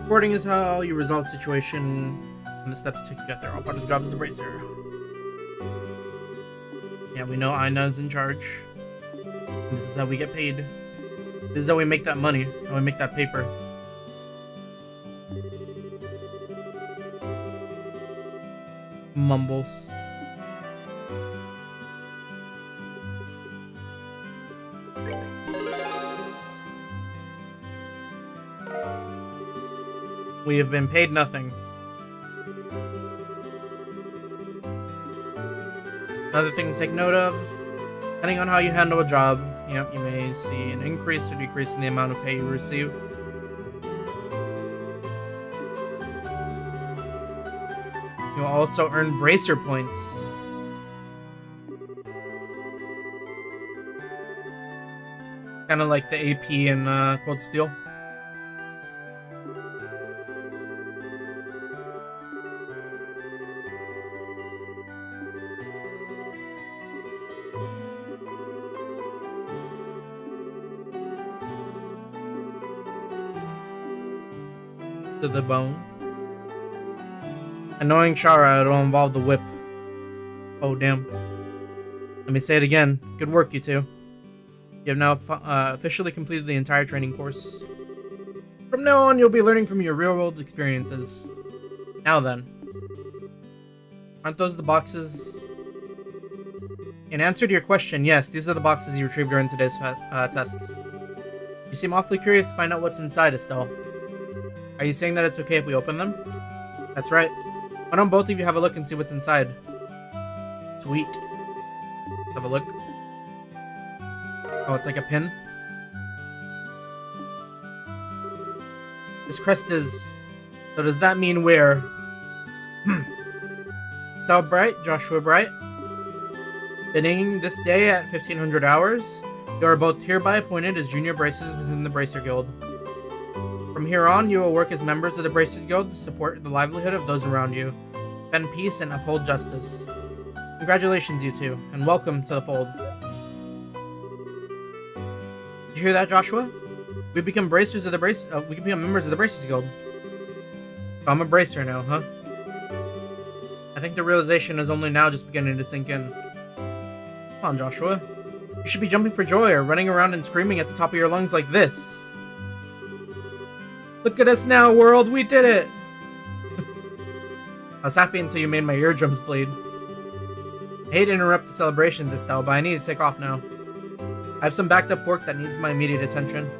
Speaker 1: Reporting is how you resolve the situation and the steps to get there. All part of the job as a bracer. Yeah, we know Ina's in charge. And this is how we get paid. This is how we make that money. How we make that paper. Mumbles. We have been paid nothing. Another thing to take note of, depending on how you handle a job, you may see an increase or decrease in the amount of pay you receive. You'll also earn bracer points. Kind of like the AP in Cold Steel. To the bone. Annoying Shara, it'll involve the whip. Oh, damn. Let me say it again. Good work, you two. You have now officially completed the entire training course. From now on, you'll be learning from your real-world experiences. Now then. Aren't those the boxes? In answer to your question, yes, these are the boxes you retrieved during today's test. You seem awfully curious to find out what's inside, Estelle. Are you saying that it's okay if we open them? That's right. Why don't both of you have a look and see what's inside? Sweet. Let's have a look. Oh, it's like a pin. This crest is... So does that mean we're... Estelle Bright, Joshua Bright. Beginning this day at 1500 hours, you are both hereby appointed as junior bracers within the Bracer Guild. From here on, you will work as members of the Bracers Guild to support the livelihood of those around you, defend peace, and uphold justice. Congratulations, you two, and welcome to the fold. Did you hear that, Joshua? We become bracers of the we can become members of the Bracers Guild. So I'm a bracer now, huh? I think the realization is only now just beginning to sink in. Come on, Joshua. You should be jumping for joy or running around and screaming at the top of your lungs like this. Look at us now, world! We did it! I was happy until you made my eardrums bleed. I hate to interrupt the celebrations, Estelle, but I need to take off now. I have some backed up work that needs my immediate attention.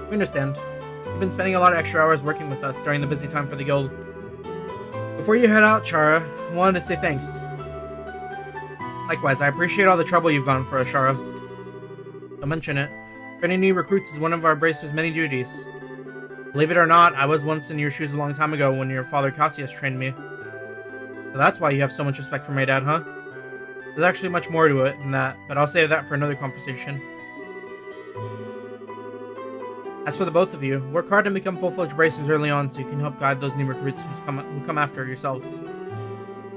Speaker 1: We understand. You've been spending a lot of extra hours working with us during the busy time for the guild. Before you head out, Chara, I wanted to say thanks. Likewise, I appreciate all the trouble you've gone for us, Chara. Don't mention it. Training new recruits is one of our Bracer's many duties. Believe it or not, I was once in your shoes a long time ago when your father Cassius trained me. So that's why you have so much respect for my dad, huh? There's actually much more to it than that, but I'll save that for another conversation. As for the both of you, work hard and become full-fledged bracers early on so you can help guide those new recruits who come after yourselves.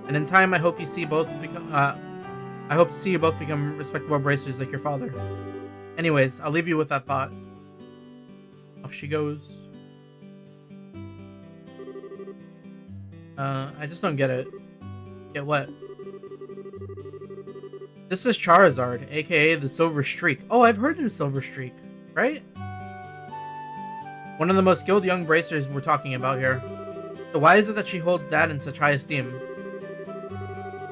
Speaker 1: And in time, I hope to see you both become respectable bracers like your father. Anyways, I'll leave you with that thought. Off she goes. I just don't get it. Get what? This is Charizard, aka the Silver Streak. Oh, I've heard of the Silver Streak, right? One of the most skilled young bracers we're talking about here. So why is it that she holds Dad in such high esteem?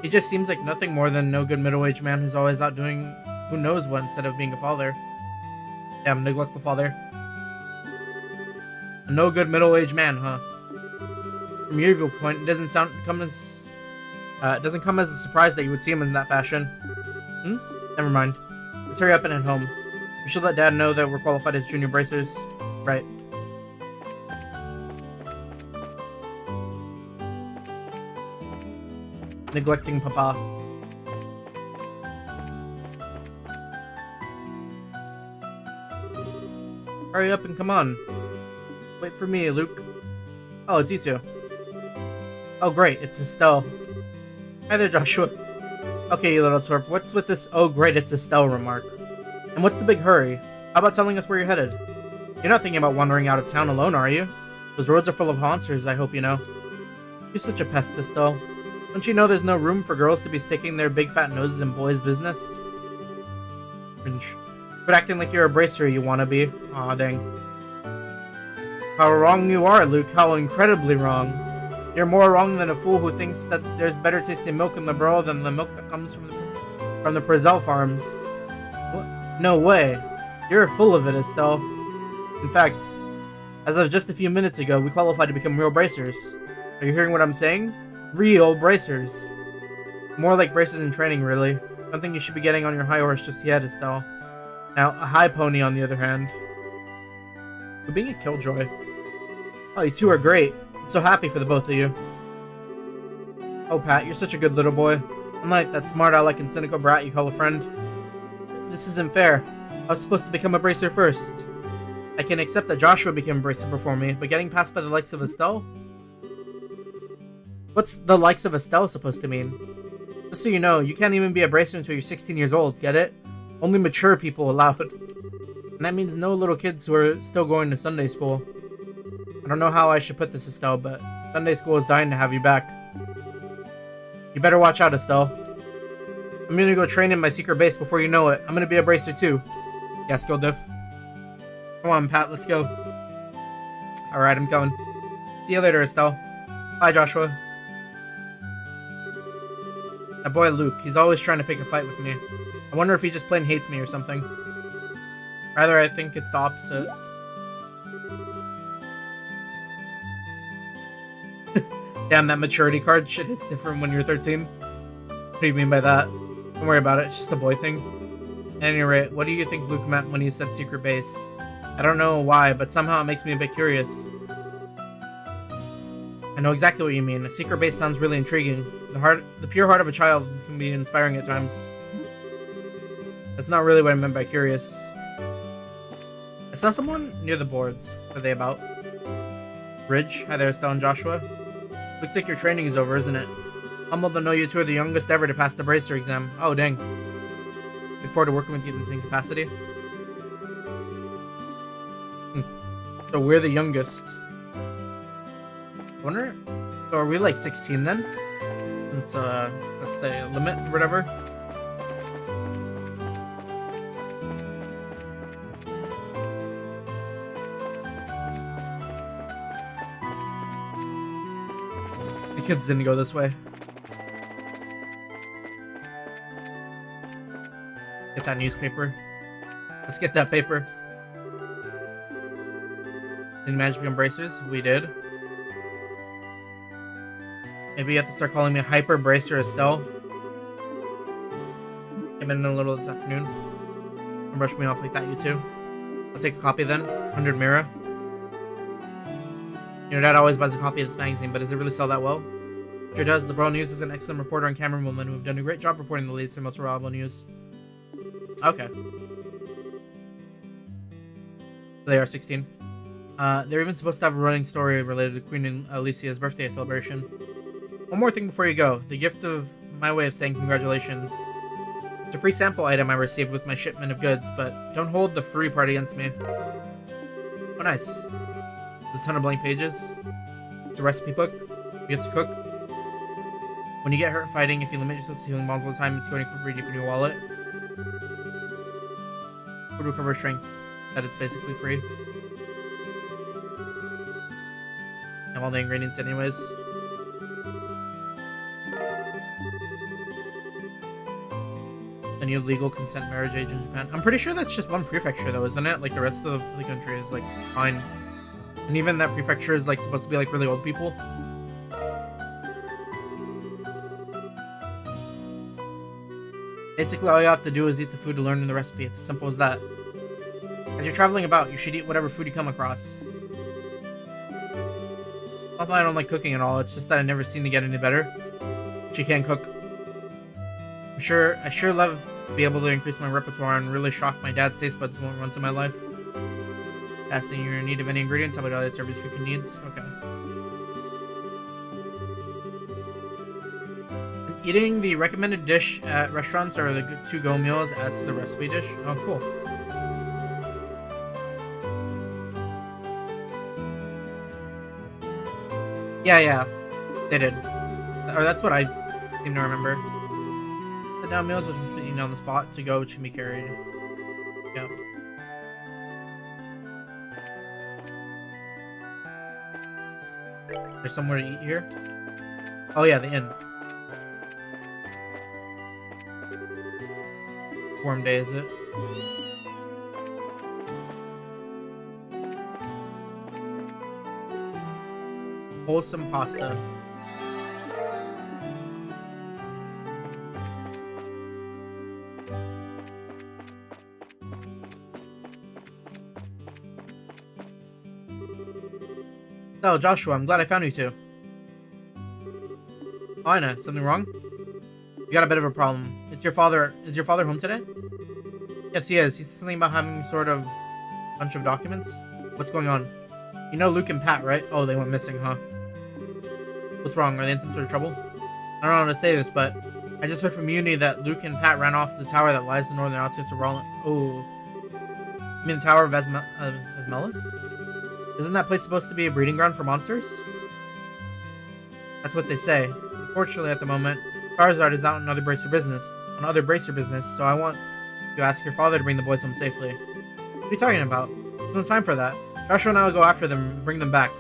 Speaker 1: He just seems like nothing more than a no-good middle-aged man who's always out doing who knows what instead of being a father. Damn, neglectful father. A no-good middle-aged man, huh? From your viewpoint, it doesn't come as a surprise that you would see him in that fashion. Never mind. Let's hurry up and head home. We should let Dad know that we're qualified as junior bracers. Right. Neglecting Papa. Hurry up and come on. Wait for me, Luke. Oh, it's you two. Oh, great, it's Estelle. Hi there, Joshua. Okay, you little twerp, what's with this "oh great, it's Estelle" remark? And what's the big hurry? How about telling us where you're headed? You're not thinking about wandering out of town alone, are you? Those roads are full of monsters, I hope you know. You're such a pest, Estelle. Don't you know there's no room for girls to be sticking their big fat noses in boys' business? Cringe. Quit acting like you're a bracer, you wanna be. Aw, dang. How wrong you are, Luke. How incredibly wrong. You're more wrong than a fool who thinks that there's better tasting milk in the borough than the milk that comes from the Prezell farms. What? No way. You're full of it, Estelle. In fact, as of just a few minutes ago, we qualified to become real bracers. Are you hearing what I'm saying? Real bracers. More like bracers in training, really. Don't think you should be getting on your high horse just yet, Estelle. Now, a high pony, on the other hand. You're being a killjoy. Oh, you two are great. I'm so happy for the both of you. Oh, Pat, you're such a good little boy. Unlike that smart aleck and cynical brat you call a friend. This isn't fair. I was supposed to become a bracer first. I can accept that Joshua became a bracer before me, but getting passed by the likes of Estelle? What's the likes of Estelle supposed to mean? Just so you know, you can't even be a bracer until you're 16 years old, get it? Only mature people allowed. And that means no little kids who are still going to Sunday school. I don't know how I should put this, Estelle, but Sunday school is dying to have you back. You better watch out, Estelle. I'm gonna go train in my secret base before you know it. I'm gonna be a bracer too. Yes, go Diff. Come on, Pat, let's go. Alright, I'm coming. See you later, Estelle. Bye, Joshua. That boy Luke, he's always trying to pick a fight with me. I wonder if he just plain hates me or something. Rather, I think it's the opposite. Damn, that maturity card shit hits different when you're 13. What do you mean by that? Don't worry about it, it's just a boy thing. At any rate, what do you think Luke meant when he said secret base? I don't know why, but somehow it makes me a bit curious. I know exactly what you mean. A secret base sounds really intriguing. The pure heart of a child can be inspiring at times. That's not really what I meant by curious. I saw someone near the boards. What are they about? Ridge? Hi there, Estelle and Joshua. Looks like your training is over, isn't it? Humbled to know you two are the youngest ever to pass the bracer exam. Oh, dang. Look forward to working with you in the same capacity. So we're the youngest. I wonder... So are we like 16 then? Since, that's the limit or whatever. The kids didn't go this way. Get that newspaper. Let's get that paper. Did you manage to become bracers? We did. Maybe you have to start calling me Hyper Bracer Estelle. Came in a little this afternoon. Don't brush me off like that, you two. I'll take a copy then. 100 Mira. Your dad always buys a copy of this magazine, but does it really sell that well? Sure does. The Borough News is an excellent reporter and camerawoman who have done a great job reporting the latest and most reliable news. Okay. They are 16. They're even supposed to have a running story related to Queen Alicia's birthday celebration. One more thing before you go. The gift of my way of saying congratulations. It's a free sample item I received with my shipment of goods, but don't hold the free part against me. Oh, nice. There's a ton of blank pages. It's a recipe book. You get to cook. When you get hurt fighting, if you limit yourself to healing bombs all the time, it's going to pretty deep in your wallet. Food recover strength. That it's basically free. And all the ingredients anyways. Then you have legal consent marriage age in Japan. I'm pretty sure that's just one prefecture though, isn't it? Like the rest of the country is like fine. And even that prefecture is like supposed to be like really old people. Basically all you have to do is eat the food to learn the recipe. It's as simple as that. As you're traveling about, you should eat whatever food you come across. Not that I don't like cooking at all, it's just that I never seem to get any better. She can't cook. I sure love to be able to increase my repertoire and really shock my dad's taste buds once in my life. Asking you're in need of any ingredients, how about other service cooking needs? Okay. Eating the recommended dish at restaurants or the to-go meals adds to the recipe dish. Oh, cool. Yeah, they did. Or that's what I seem to remember. Sit down meals, which was eaten on the spot. To go, which can be carried. Yep. There's somewhere to eat here. Oh yeah, the inn. Warm day, is it? Wholesome pasta. So, Joshua, I'm glad I found you two. Oh, Anna, something wrong? You got a bit of a problem. It's your father. Is your father home today? Yes, he is. He said something about having sort of bunch of documents. What's going on? You know Luke and Pat, right? Oh, they went missing, huh? What's wrong? Are they in some sort of trouble? I don't know how to say this, but I just heard from Uni that Luke and Pat ran off the tower that lies in the northern outskirts of Roland. Oh. You mean the Tower of Asmelis? Isn't that place supposed to be a breeding ground for monsters? That's what they say. Unfortunately, at the moment, Charizard is out on other bracer business, so I want to ask your father to bring the boys home safely. What are you talking about? There's no time for that. Joshua and I will go after them and bring them back.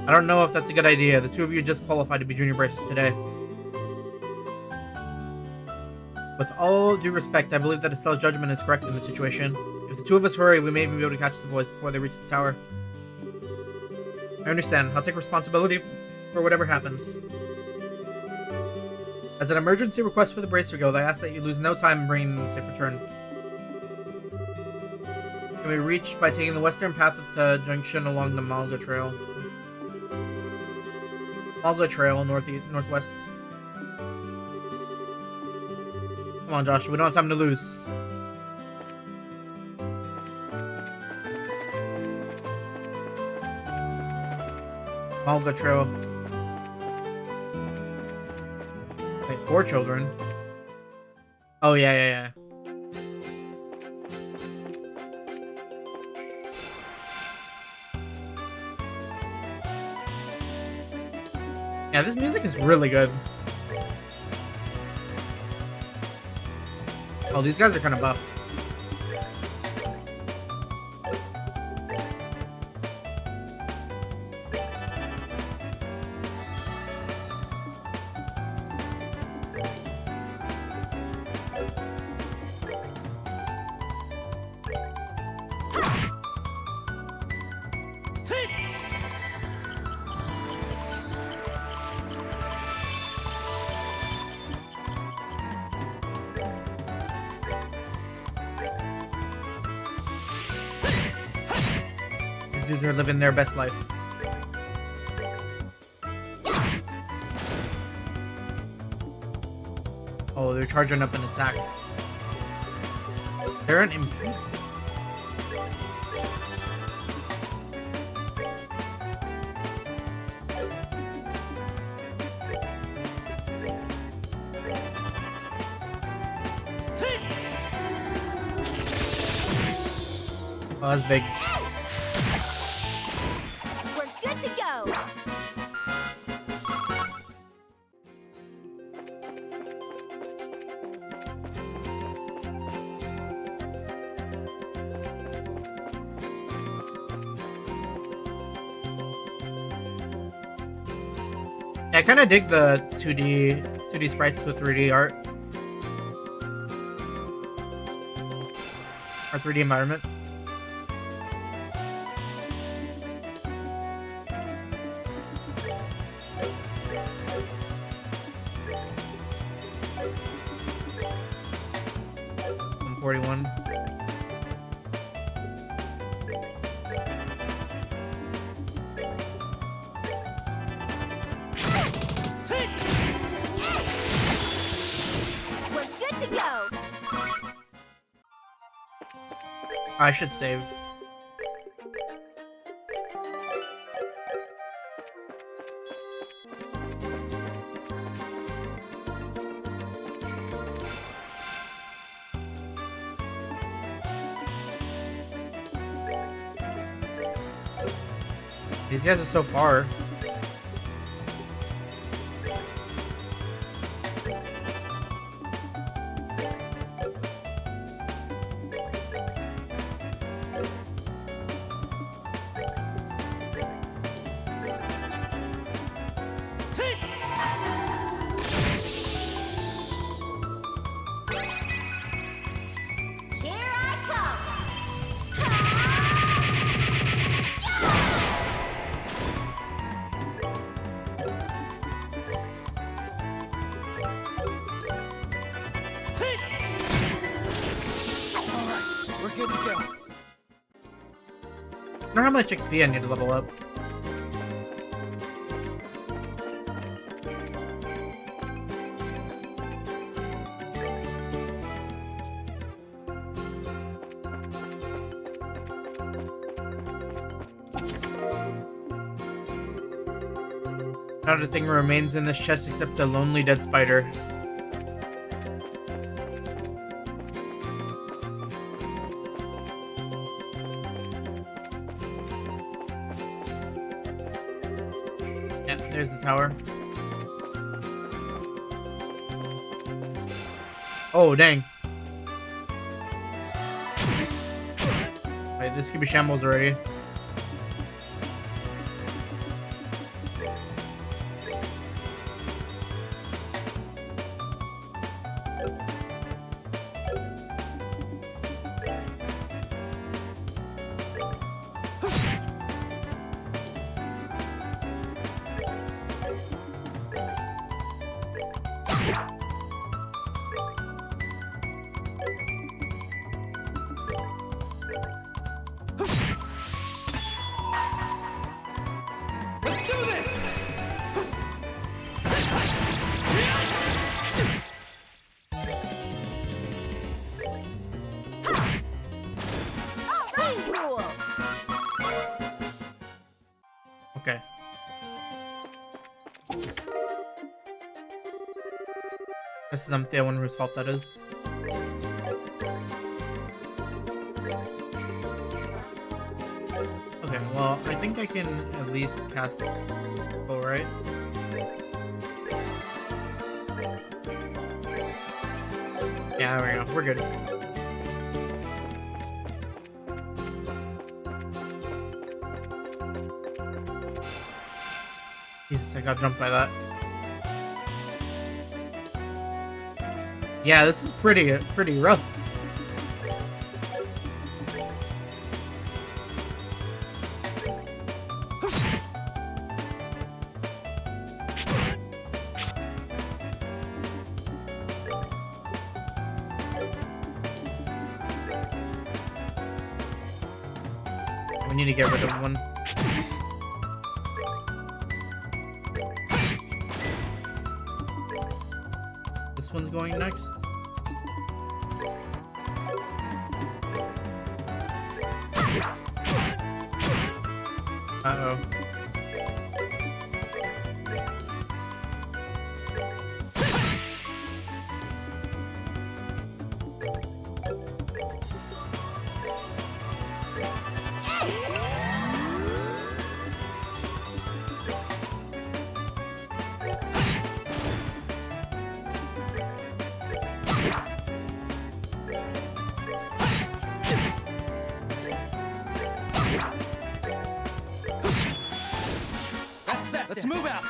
Speaker 1: I don't know if that's a good idea. The two of you just qualified to be junior bracers today. With all due respect, I believe that Estelle's judgment is correct in this situation. If the two of us hurry, we may even be able to catch the boys before they reach the tower. I understand. I'll take responsibility for whatever happens. As an emergency request for the Bracer Guild, I ask that you lose no time in bringing them a safe return. Can be reached by taking the western path of the junction along the Malga Trail. Malga Trail, northwest. Come on, Josh, we don't have time to lose. Malga Trail. Wait, 4 children. Oh, yeah. Yeah, this music is really good. Oh, these guys are kind of buff. Dudes are living their best life. Oh, they're charging up an attack. They're an MP. Oh, that's big.
Speaker 3: To go.
Speaker 1: Yeah, I kind of dig the 2D sprites with 3D art. Or 3D environment. I should save. These guys are so far.
Speaker 3: Here I come.
Speaker 2: Alright, we're good to go.
Speaker 1: I wonder how much XP I need to level up. Not a thing remains in this chest except a lonely dead spider. Yeah, there's the tower. Oh, dang. Wait, this could be shambles already.
Speaker 2: Let's do this!
Speaker 3: All right, rule.
Speaker 1: Okay. This is empty. I wonder whose fault that is. Okay, well, I think I can at least cast it. All right. Yeah, there we go. We're good. Jesus, I got jumped by that. Yeah, this is pretty rough. We need to get rid of one. This one's going next. Uh-oh.
Speaker 2: Let's move out.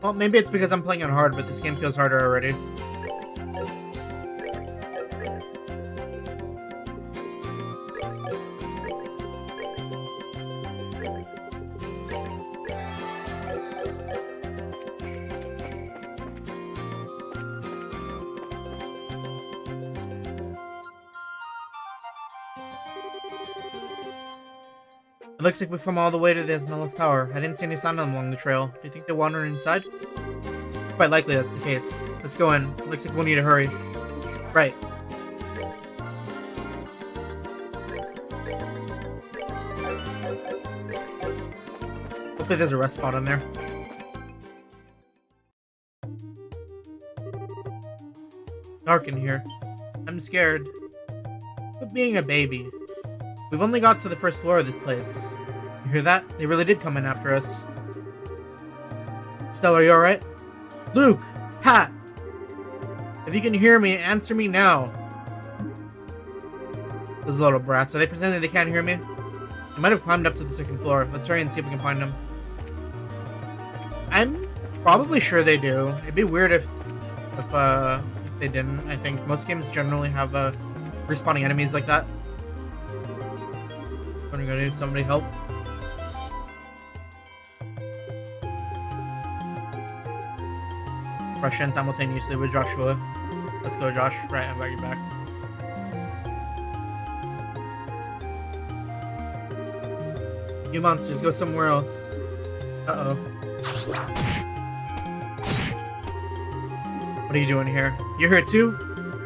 Speaker 1: Well, maybe it's because I'm playing on hard, but this game feels harder already. It looks like we've come all the way to the Asmelas Tower. I didn't see any sign of them along the trail. Do you think they're wandering inside? Quite likely that's the case. Let's go in. Looks like we'll need to hurry. Right. Hopefully there's a rest spot in there. Dark in here. I'm scared. Quit being a baby. We've only got to the first floor of this place. You hear that? They really did come in after us. Stella, are you alright? Luke! Pat! If you can hear me, answer me now. Those little brats, are they pretending they can't hear me? They might have climbed up to the second floor. Let's hurry and see if we can find them. I'm probably sure they do. It'd be weird if they didn't. I think most games generally have respawning enemies like that. When are we gonna need somebody help? Rush in simultaneously with Joshua. Let's go, Josh. Right, I got your back. You monsters, go somewhere else. Uh-oh. What are you doing here? You're here too?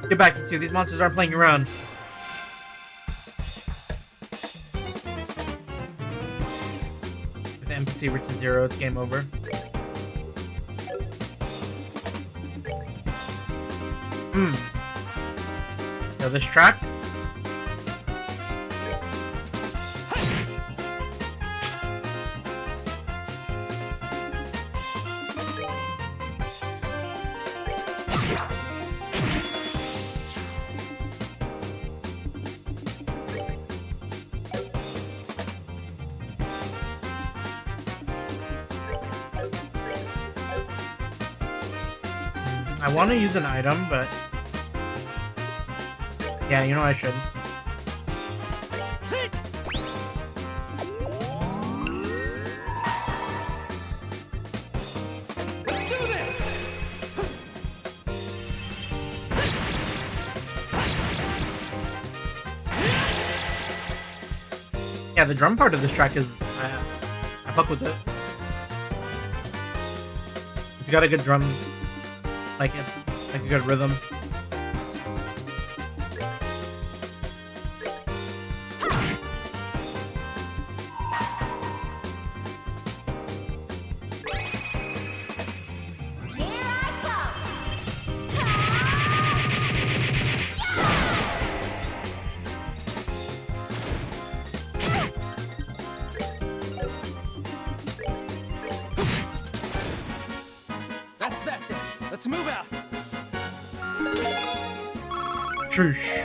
Speaker 1: Get back, you two. These monsters aren't playing around. If the NPC reaches 0, it's game over. Now this track. I want to use an item, but yeah, you know I should.
Speaker 2: Let's do this.
Speaker 1: Yeah, the drum part of this track is I fuck with it. It's got a good drum, like a good rhythm.
Speaker 2: That's that then. Let's move out.
Speaker 1: Shush.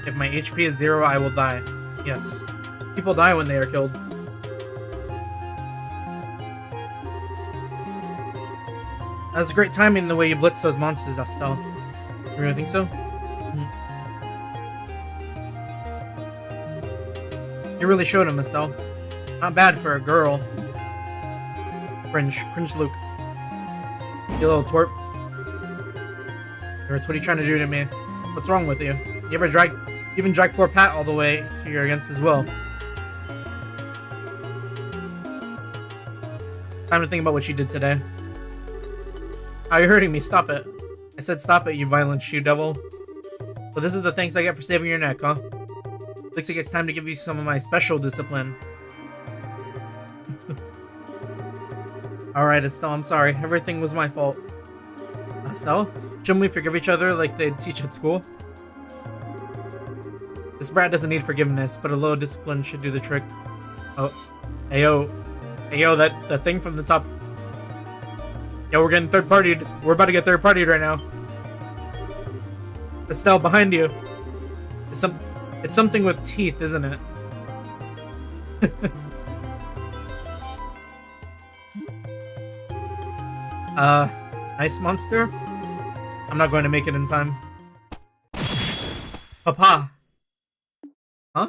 Speaker 1: If my HP is 0, I will die. Yes. People die when they are killed. That's great timing the way you blitz those monsters, Estelle. You really think so? You really showed him, Estelle. Not bad for a girl. Cringe Luke. You little twerp. What are you trying to do to me? What's wrong with you? You even drag poor Pat all the way to your against as well. Time to think about what you did today. Oh, you're hurting me. Stop it. I said stop it, you violent shoe devil. But this is the thanks I get for saving your neck, huh? Looks like it's time to give you some of my special discipline. Alright, Estelle, I'm sorry. Everything was my fault. Estelle? Shouldn't we forgive each other like they teach at school? This brat doesn't need forgiveness, but a little discipline should do the trick. Oh. Ayo. Ayo, that thing from the top. Yo, we're getting third-partied. We're about to get third-partied right now. Estelle, behind you. It's something with teeth, isn't it? Ice monster? I'm not going to make it in time. Papa! Huh?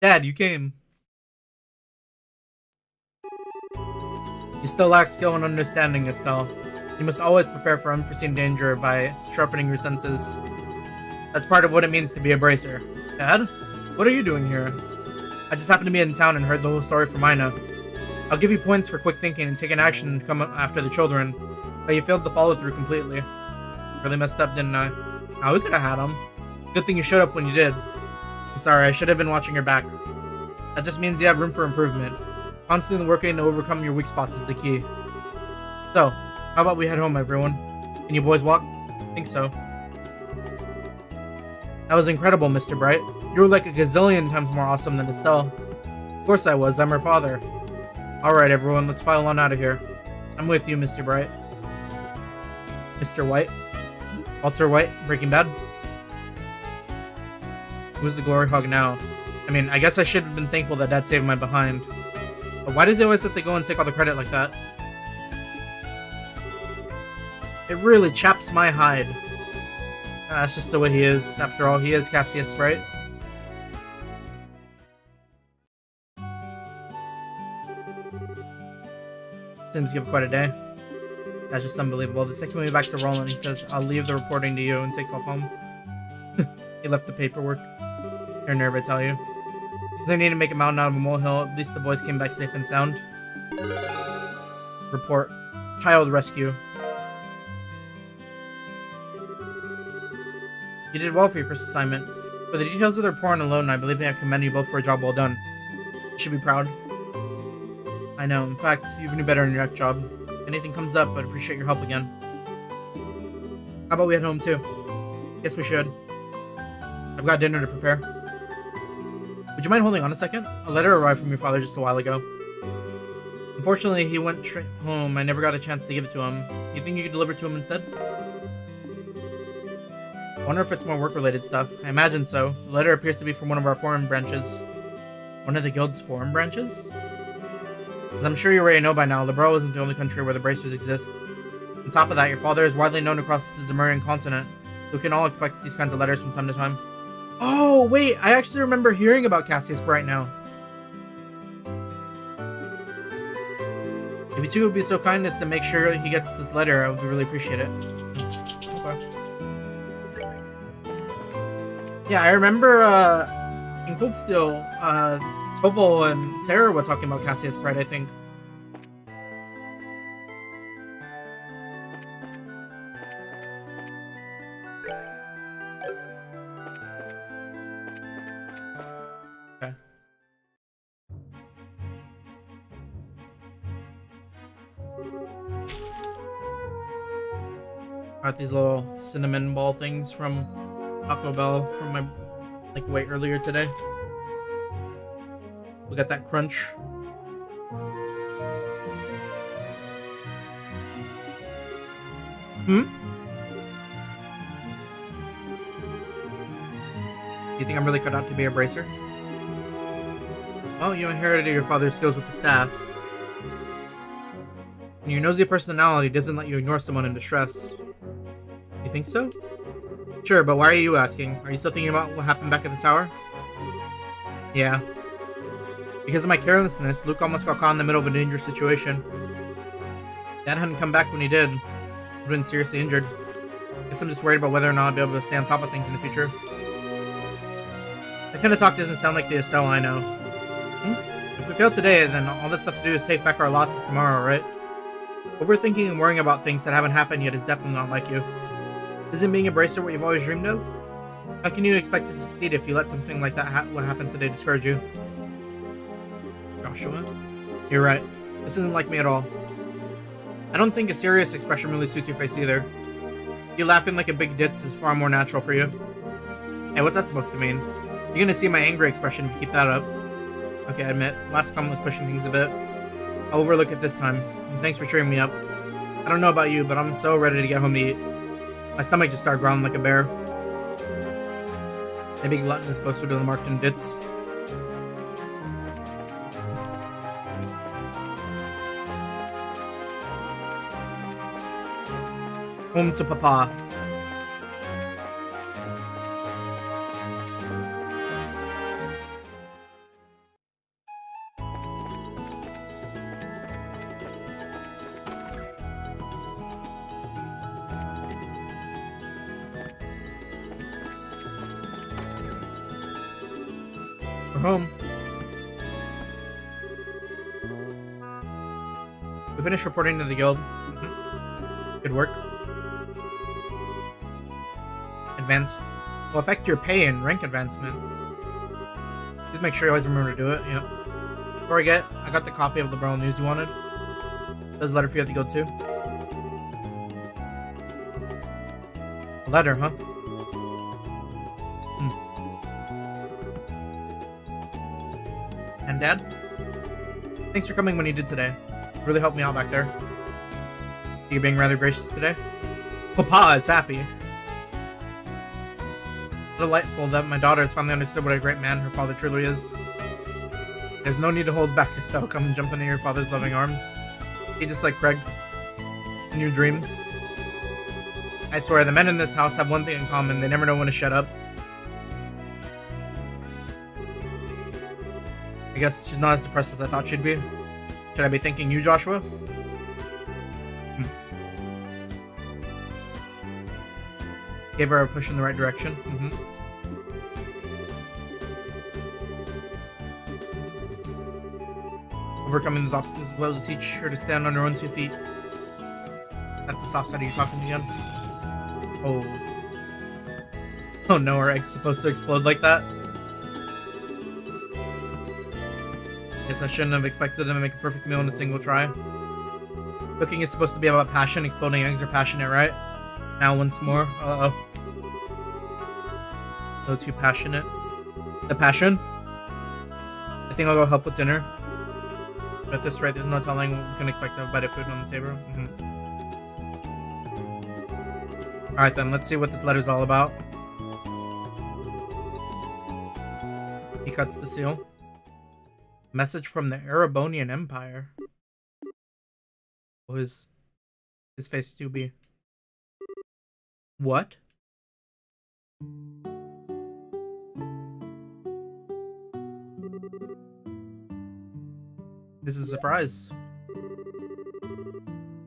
Speaker 1: Dad, you came. You still lack skill and understanding, Estelle. You must always prepare for unforeseen danger by sharpening your senses. That's part of what it means to be a bracer. Dad? What are you doing here? I just happened to be in town and heard the whole story from Ina. I'll give you points for quick thinking and taking action to come after the children, but you failed to follow through completely. Really messed up, didn't I? Oh, we could have had them. Good thing you showed up when you did. I'm sorry, I should have been watching your back. That just means you have room for improvement. Constantly working to overcome your weak spots is the key. So, how about we head home, everyone? Can you boys walk? I think so. That was incredible, Mr. Bright. You were like a gazillion times more awesome than Estelle. Of course I was. I'm her father. Alright, everyone. Let's file on out of here. I'm with you, Mr. Bright. Mr. White? Walter White? Breaking Bad? Who's the glory hog now? I mean, I guess I should have been thankful that Dad saved my behind. But why does he always let they go and take all the credit like that? It really chaps my hide. That's just the way he is. After all, he is Cassius, right? Sims give quite a day. That's just unbelievable. The second we back to Roland, he says, I'll leave the reporting to you, and takes off home. He left the paperwork. Your nerve, I tell you. They need to make a mountain out of a molehill. At least the boys came back safe and sound. Report. Child rescue. You did well for your first assignment. But the details of the report are alone, and I believe I commend you both for a job well done. You should be proud. I know. In fact, you can do better in your next job. If anything comes up, I'd appreciate your help again. How about we head home too? Yes, we should. I've got dinner to prepare. Would you mind holding on a second? A letter arrived from your father just a while ago. Unfortunately, he went straight home. I never got a chance to give it to him. You think you could deliver it to him instead? I wonder if it's more work-related stuff. I imagine so. The letter appears to be from one of our foreign branches. One of the guild's foreign branches? As I'm sure you already know by now, Liberl isn't the only country where the bracers exist. On top of that, your father is widely known across the Zemurian continent, so we can all expect these kinds of letters from time to time. Oh, wait! I actually remember hearing about Cassius right now. If you two would be so kind as to make sure he gets this letter, I would really appreciate it. Okay. Yeah, I remember in Cold Steel, Toval and Sarah were talking about Cassius Pride, I think. Okay. Got these little cinnamon ball things from Taco Bell from my way earlier today. We got that crunch. Do you think I'm really cut out to be a bracer? Well, you inherited your father's skills with the staff. And your nosy personality doesn't let you ignore someone in distress. You think so? Sure, but why are you asking? Are you still thinking about what happened back at the tower? Yeah. Because of my carelessness, Luke almost got caught in the middle of a dangerous situation. Dad hadn't come back when he did. Would have been seriously injured. Guess I'm just worried about whether or not I'll be able to stay on top of things in the future. That kind of talk doesn't sound like the Estelle I know. If we fail today, then all that's left to do is take back our losses tomorrow, right? Overthinking and worrying about things that haven't happened yet is definitely not like you. Isn't being a bracer what you've always dreamed of? How can you expect to succeed if you let something like that what happened today discourage you? Joshua? You're right. This isn't like me at all. I don't think a serious expression really suits your face either. You laughing like a big ditz is far more natural for you. Hey, what's that supposed to mean? You're gonna see my angry expression if you keep that up. Okay, I admit, last comment was pushing things a bit. I'll overlook it this time. And thanks for cheering me up. I don't know about you, but I'm so ready to get home to eat. My stomach just started growling like a bear. Maybe glutton is closer to the mark than ditz. Home to Papa. We're home. We finished reporting to the guild. Good work. Advance will affect your pay and rank advancement. Just make sure you always remember to do it. Yep. Before I got the copy of the Liberl news you wanted. There's a letter for you at the guild too. A letter, huh? And Dad? Thanks for coming when you did today. Really helped me out back there. You're being rather gracious today. Papa is happy. Delightful that my daughter has finally understood what a great man her father truly is. There's no need to hold back, Estelle. Come and jump into your father's loving arms. Be just like Craig. In your dreams. I swear, the men in this house have one thing in common. They never know when to shut up. I guess she's not as depressed as I thought she'd be. Should I be thanking you, Joshua? Gave her a push in the right direction. Overcoming those obstacles as well to teach her to stand on her own 2 feet. That's the soft side of you talking again. Oh. Oh no, are eggs supposed to explode like that? Guess I shouldn't have expected them to make a perfect meal in a single try. Cooking is supposed to be about passion. Exploding eggs are passionate, right? Now once more. Uh-oh. A little too passionate. The passion? I think I'll go help with dinner. At this rate, there's no telling what we can expect to have a bite of food on the table. Alright then, let's see what this letter's all about. He cuts the seal. Message from the Erebonian Empire. What is his face to be? What? This is a surprise.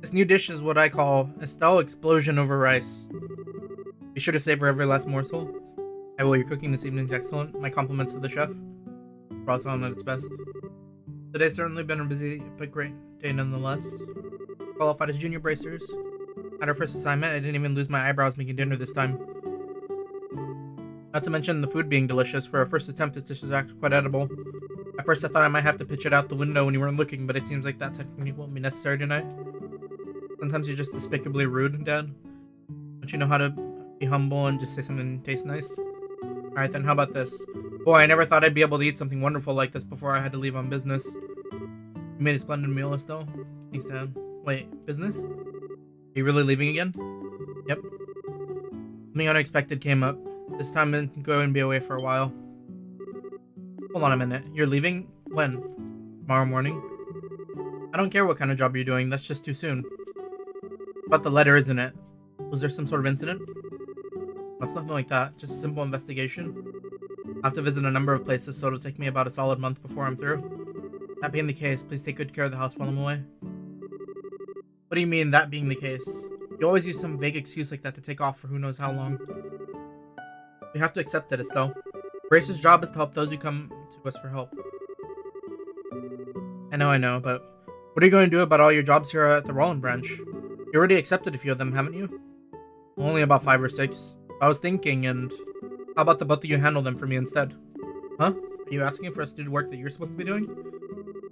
Speaker 1: This new dish is what I call Estelle Explosion over rice. Be sure to savor every last morsel. I will. Your cooking this evening is excellent. My compliments to the chef. Brought on at its best. Today's certainly been a busy but great day nonetheless. Qualified as junior bracers. At our first assignment, I didn't even lose my eyebrows making dinner this time. Not to mention the food being delicious. For our first attempt, this dish is actually quite edible. At first, I thought I might have to pitch it out the window when you weren't looking, but it seems like that technique won't be necessary tonight. Sometimes you're just despicably rude, Dad. Don't you know how to be humble and just say something that tastes nice? Alright then, how about this? Boy, I never thought I'd be able to eat something wonderful like this before I had to leave on business. You made a splendid meal, Estelle. Thanks, Dad. Wait, business? Are you really leaving again? Yep. Something unexpected came up. This time I'm going to be away for a while. Hold on a minute. You're leaving? When? Tomorrow morning? I don't care what kind of job you're doing. That's just too soon. About the letter, isn't it? Was there some sort of incident? It's nothing like that. Just a simple investigation. I have to visit a number of places, so it'll take me about a solid month before I'm through. That being the case, please take good care of the house while I'm away. What do you mean, that being the case? You always use some vague excuse like that to take off for who knows how long. We have to accept it, Estelle. Bracer's job is to help those who come to us for help. I know, but what are you going to do about all your jobs here at the Roland branch? You already accepted a few of them, haven't you? Only about 5 or 6. I was thinking, and how about the both of you handle them for me instead? Huh? Are you asking for us to do work that you're supposed to be doing?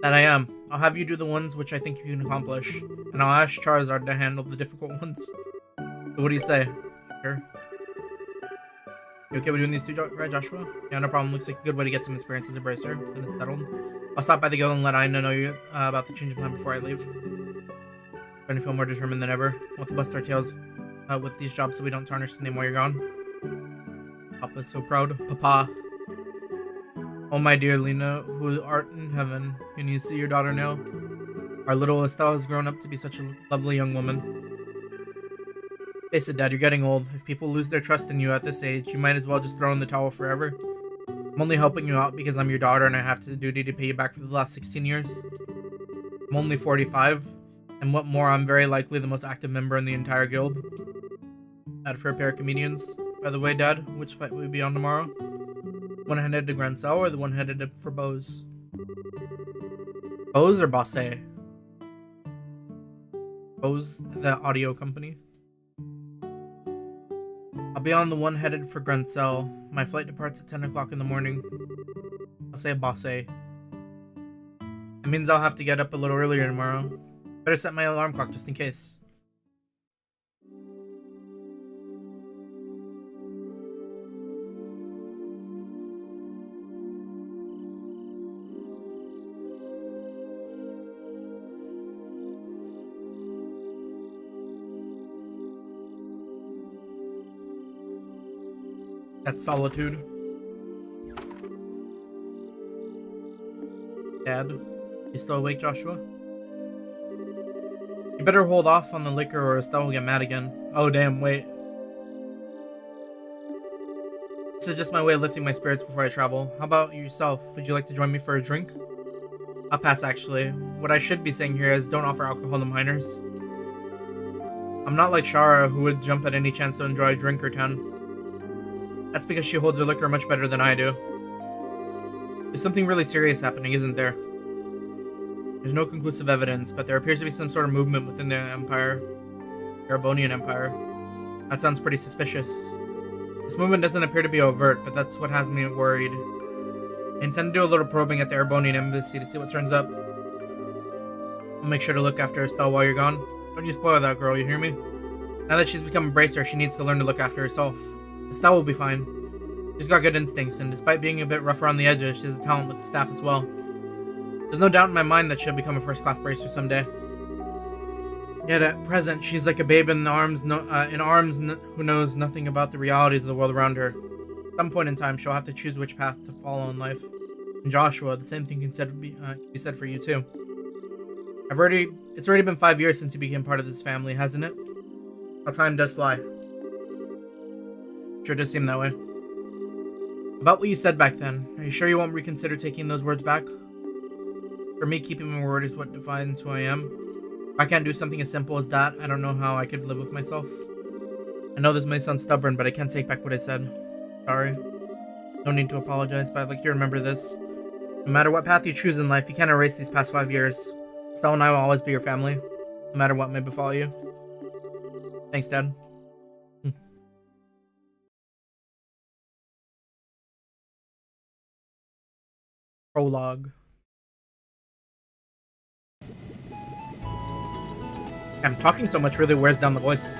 Speaker 1: That I am. I'll have you do the ones which I think you can accomplish, and I'll ask Charizard to handle the difficult ones. So what do you say? Sure. You okay with doing these two, right, Joshua? Yeah, no problem. Looks like a good way to get some experience as a bracer, and it's settled. I'll stop by the guild and let Ina know you about the change of plan before I leave. Starting to feel more determined than ever. Want to bust our tails with these jobs so we don't tarnish the name while you're gone. Papa's so proud. Papa. Oh my dear Lena, who art in heaven, can you see your daughter now? Our little Estelle has grown up to be such a lovely young woman. Face it, Dad, you're getting old. If people lose their trust in you at this age, you might as well just throw in the towel forever. I'm only helping you out because I'm your daughter and I have the duty to pay you back for the last 16 years. I'm only 45, and what more, I'm very likely the most active member in the entire guild. Add for a pair of comedians. By the way, Dad, which fight will we be on tomorrow? One headed to Grancel or the one headed for Bose? Bose or Bosse? Bose, the audio company. I'll be on the one headed for Grancel. My flight departs at 10 o'clock in the morning. I'll say Bosse. It means I'll have to get up a little earlier tomorrow. Better set my alarm clock just in case. That solitude. Dad, you still awake, Joshua? You better hold off on the liquor or Estelle will get mad again. Oh damn, wait. This is just my way of lifting my spirits before I travel. How about yourself? Would you like to join me for a drink? I'll pass, actually. What I should be saying here is don't offer alcohol to minors. I'm not like Shara, who would jump at any chance to enjoy a drink or 10. That's because she holds her liquor much better than I do. There's something really serious happening, isn't there? There's no conclusive evidence, but there appears to be some sort of movement within the Empire. The Erebonian Empire. That sounds pretty suspicious. This movement doesn't appear to be overt, but that's what has me worried. I intend to do a little probing at the Erebonian Embassy to see what turns up. I'll make sure to look after Estelle while you're gone. Don't you spoil that girl, you hear me? Now that she's become a bracer, she needs to learn to look after herself. Estelle will be fine. She's got good instincts, and despite being a bit rough around the edges, she has a talent with the staff as well. There's no doubt in my mind that she'll become a first-class bracer someday. Yet at present, she's like a babe in arms who knows nothing about the realities of the world around her. At some point in time, she'll have to choose which path to follow in life. And Joshua, the same thing can be said for you too. It's already been 5 years since you became part of this family, hasn't it? How time does fly. Sure does seem that way. About what you said back then, are you sure you won't reconsider taking those words back? For me, keeping my word is what defines who I am. If I can't do something as simple as that, I don't know how I could live with myself. I know this may sound stubborn, but I can't take back what I said. Sorry. No need to apologize, but I'd like you to remember this. No matter what path you choose in life, you can't erase these past 5 years. Estelle and I will always be your family, no matter what may befall you. Thanks, Dad. Prologue. I'm talking so much really wears down the voice.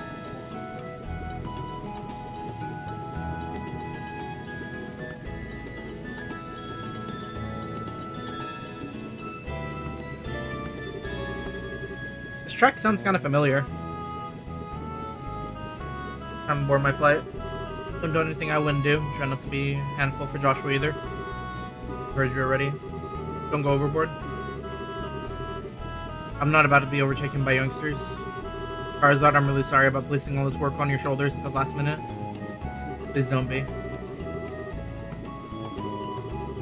Speaker 1: This track sounds kind of familiar. I'm bored my flight. Don't do anything I wouldn't do. Try not to be a handful for Joshua either. Heard you already. Don't go overboard. I'm not about to be overtaken by youngsters. Charizard, I'm really sorry about placing all this work on your shoulders at the last minute. Please don't be.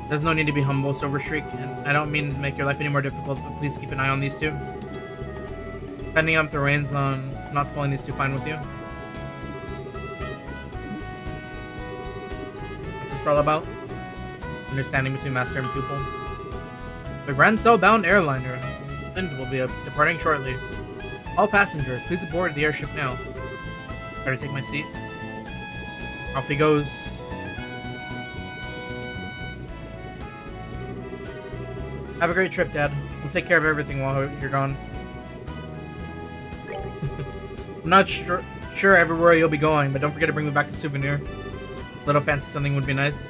Speaker 1: There's no need to be humble, Silver Streak, and I don't mean to make your life any more difficult, but please keep an eye on these two. Sending up the reins on not spoiling these two fine with you. What's this all about? Understanding between master and pupil. The Grand Cell-bound airliner will be departing shortly. All passengers, please aboard the airship now. Better take my seat. Off he goes. Have a great trip, Dad. We'll take care of everything while you're gone. I'm not sure everywhere you'll be going, but don't forget to bring me back a souvenir. A little fancy something would be nice.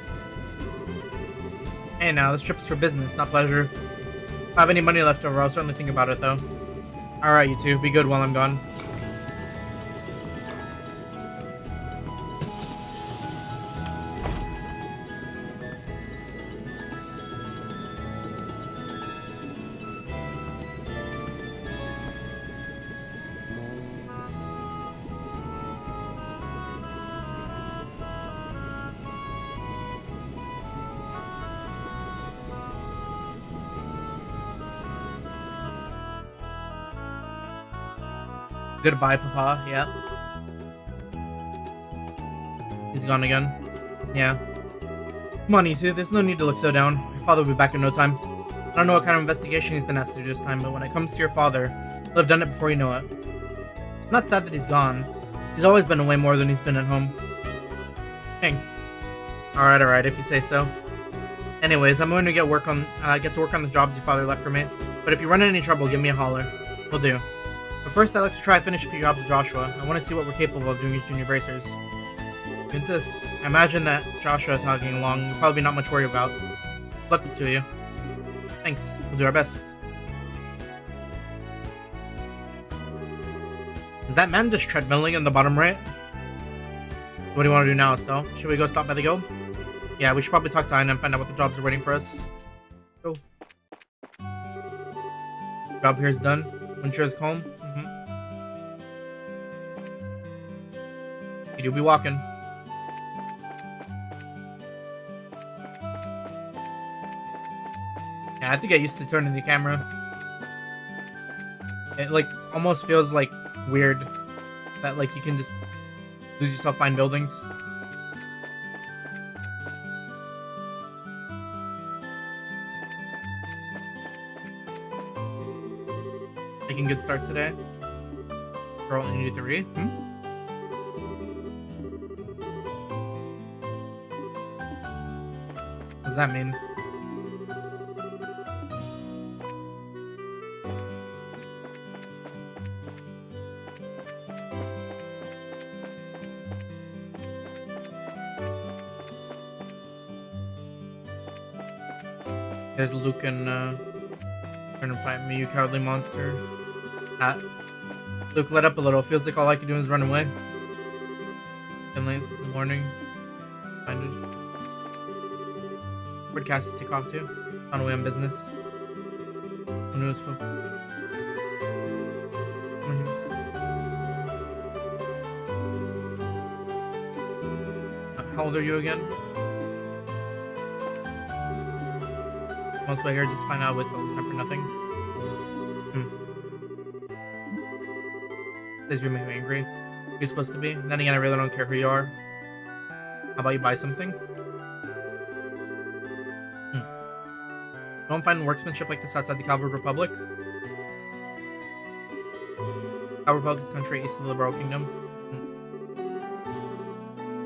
Speaker 1: Hey now, this trip is for business, not pleasure. If I have any money left over, I'll certainly think about it though. Alright, you two, be good while I'm gone. Goodbye, Papa. Yeah. He's gone again. Yeah. Come on, you two. There's no need to look so down. Your father will be back in no time. I don't know what kind of investigation he's been asked to do this time, but when it comes to your father, he'll have done it before you know it. I'm not sad that he's gone. He's always been away more than he's been at home. Dang. Alright, if you say so. Anyways, I'm going to get to work on the jobs your father left for me. But if you run into any trouble, give me a holler. Will do. But first, I'd like to try to finish a few jobs with Joshua. I want to see what we're capable of doing as junior bracers. If you insist. I imagine that Joshua tagging along will probably not much worry about. Luck to you. Thanks. We'll do our best. Is that man just treadmilling in the bottom right? What do you want to do now, Estelle? Should we go stop by the guild? Yeah, we should probably talk to Ina and find out what the jobs are waiting for us. Go. Job here is done. Winter is calm. You do be walking. Yeah, I have to get used to turning the camera. It like almost feels like weird that like you can just lose yourself behind buildings. Making good start today. Girl, only need to read. What does that mean? There's Luke and trying to fight me, you cowardly monster. Luke, let up a little. Feels like all I can do is run away. And late in the morning, find it. Where'd Cassius take off to? On away on business. Who knows? How old are you again? Once we're here, just find out what's all this time for nothing. This room makes me angry. You're supposed to be. Then again, I really don't care who you are. How about you buy something? Don't find workmanship like this outside the Calvard Republic. Calvard Republic is a country east of the Liberal Kingdom.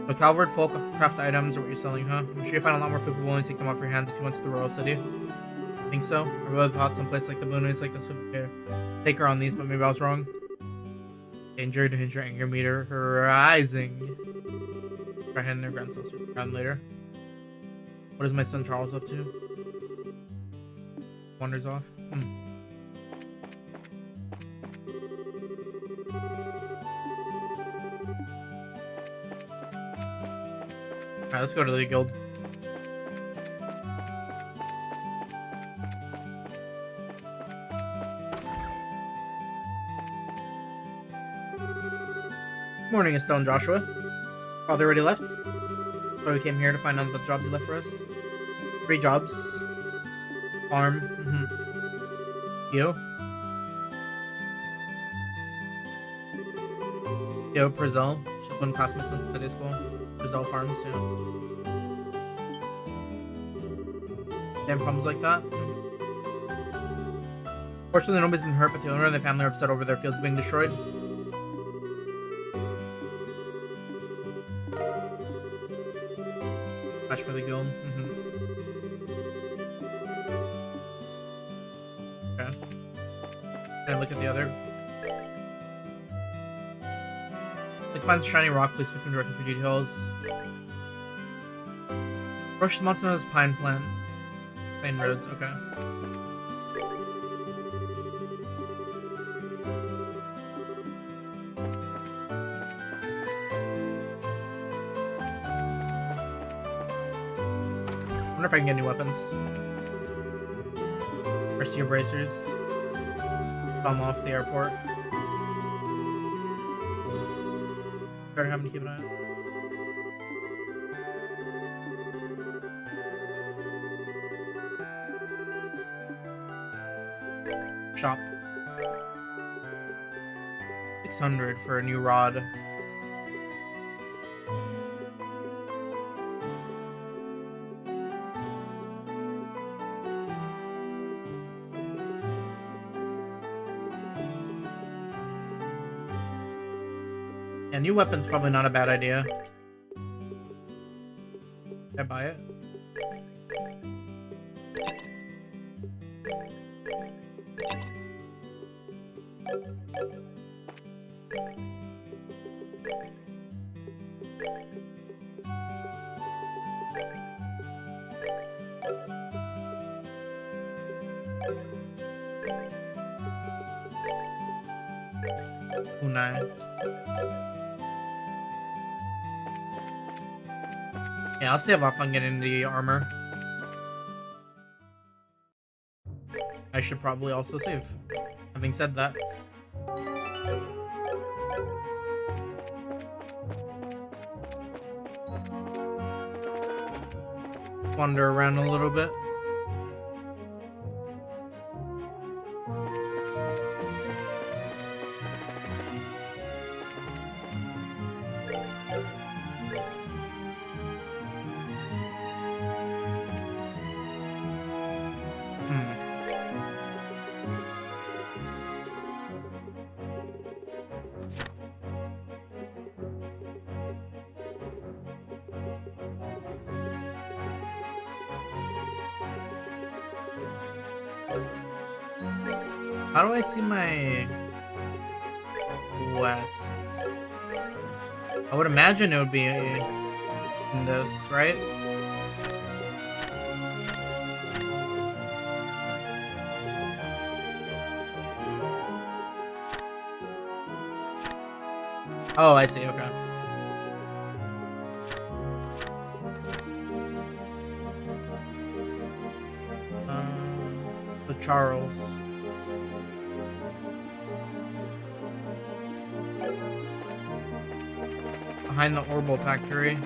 Speaker 1: So Calvard folk craft items are what you're selling, huh? I'm sure you find a lot more people willing to take them off your hands if you went to the Royal City. I think so. I really thought someplace like the Boonies like this would take her on these, but maybe I was wrong. Danger, anger meter rising. Try handing their grandsons around later. What is my son Charles up to? Wanders off. Alright, let's go to the guild. Morning, Estelle and Joshua. Oh, they already left? So we came here to find out the jobs you left for us. 3 jobs. Farm. You. Yo, Brazil. She's one classmates in study school. Brazil Farms, yeah. Damn problems like that. Fortunately, nobody's been hurt, but the owner and the family are upset over their fields being destroyed. Match for the guild. Okay. Can I look at the other? It finds shiny rock. Please speak directly for details. Brush the monster known as pine plant. Main roads. Okay. I wonder if I can get new weapons. Garcia bracers. Bomb off the airport. Better have to keep an eye out. Shop. 600 for a new rod. Yeah, new weapon's probably not a bad idea. Can I buy it? Kunai. Yeah, I'll save off on getting the armor. I should probably also save. Having said that. Wander around a little bit. How do I see my west? I would imagine it would be in this, right? Oh, I see, okay. So Charles. Behind the Orbital factory.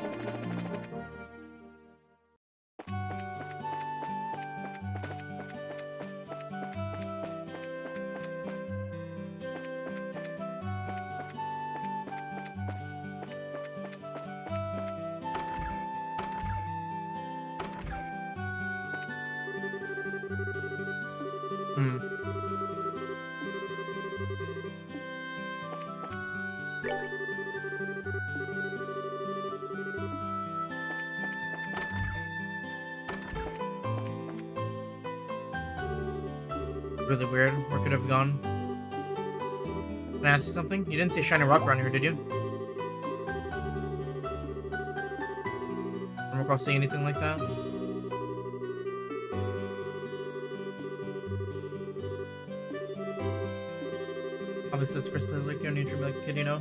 Speaker 1: Really weird. Where could have gone? Can I ask you something? You didn't say shiny rock around here, did you? Don't recall seeing anything like that. Obviously, it's first place like your nature, like kid, you know.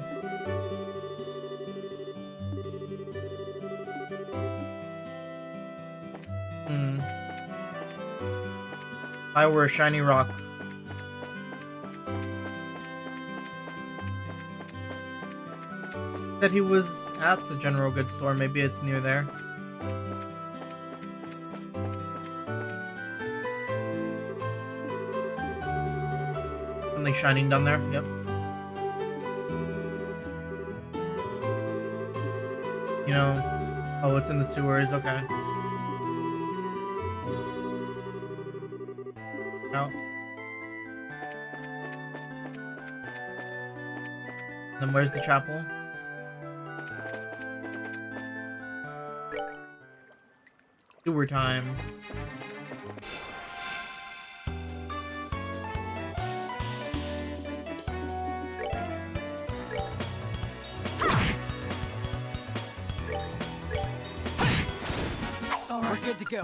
Speaker 1: If I were a shiny rock. That he was at the general goods store. Maybe it's near there. Something shining down there. Yep. You know. Oh, it's in the sewers. Okay. No. Then where's the chapel? Sewer time.
Speaker 2: Oh, we're good to go.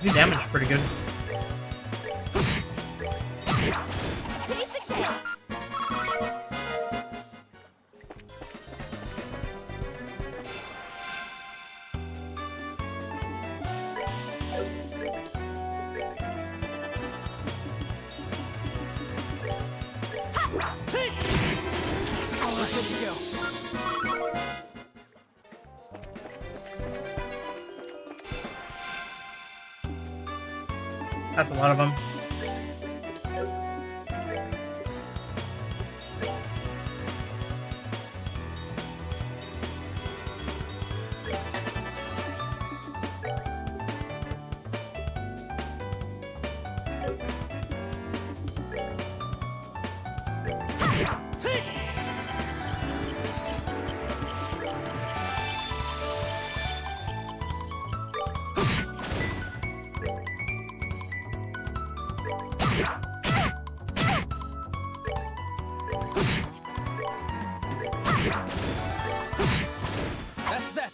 Speaker 1: The damage is pretty good.
Speaker 3: Piece of cake.
Speaker 2: Oh, we're good to go.
Speaker 1: That's a lot of them.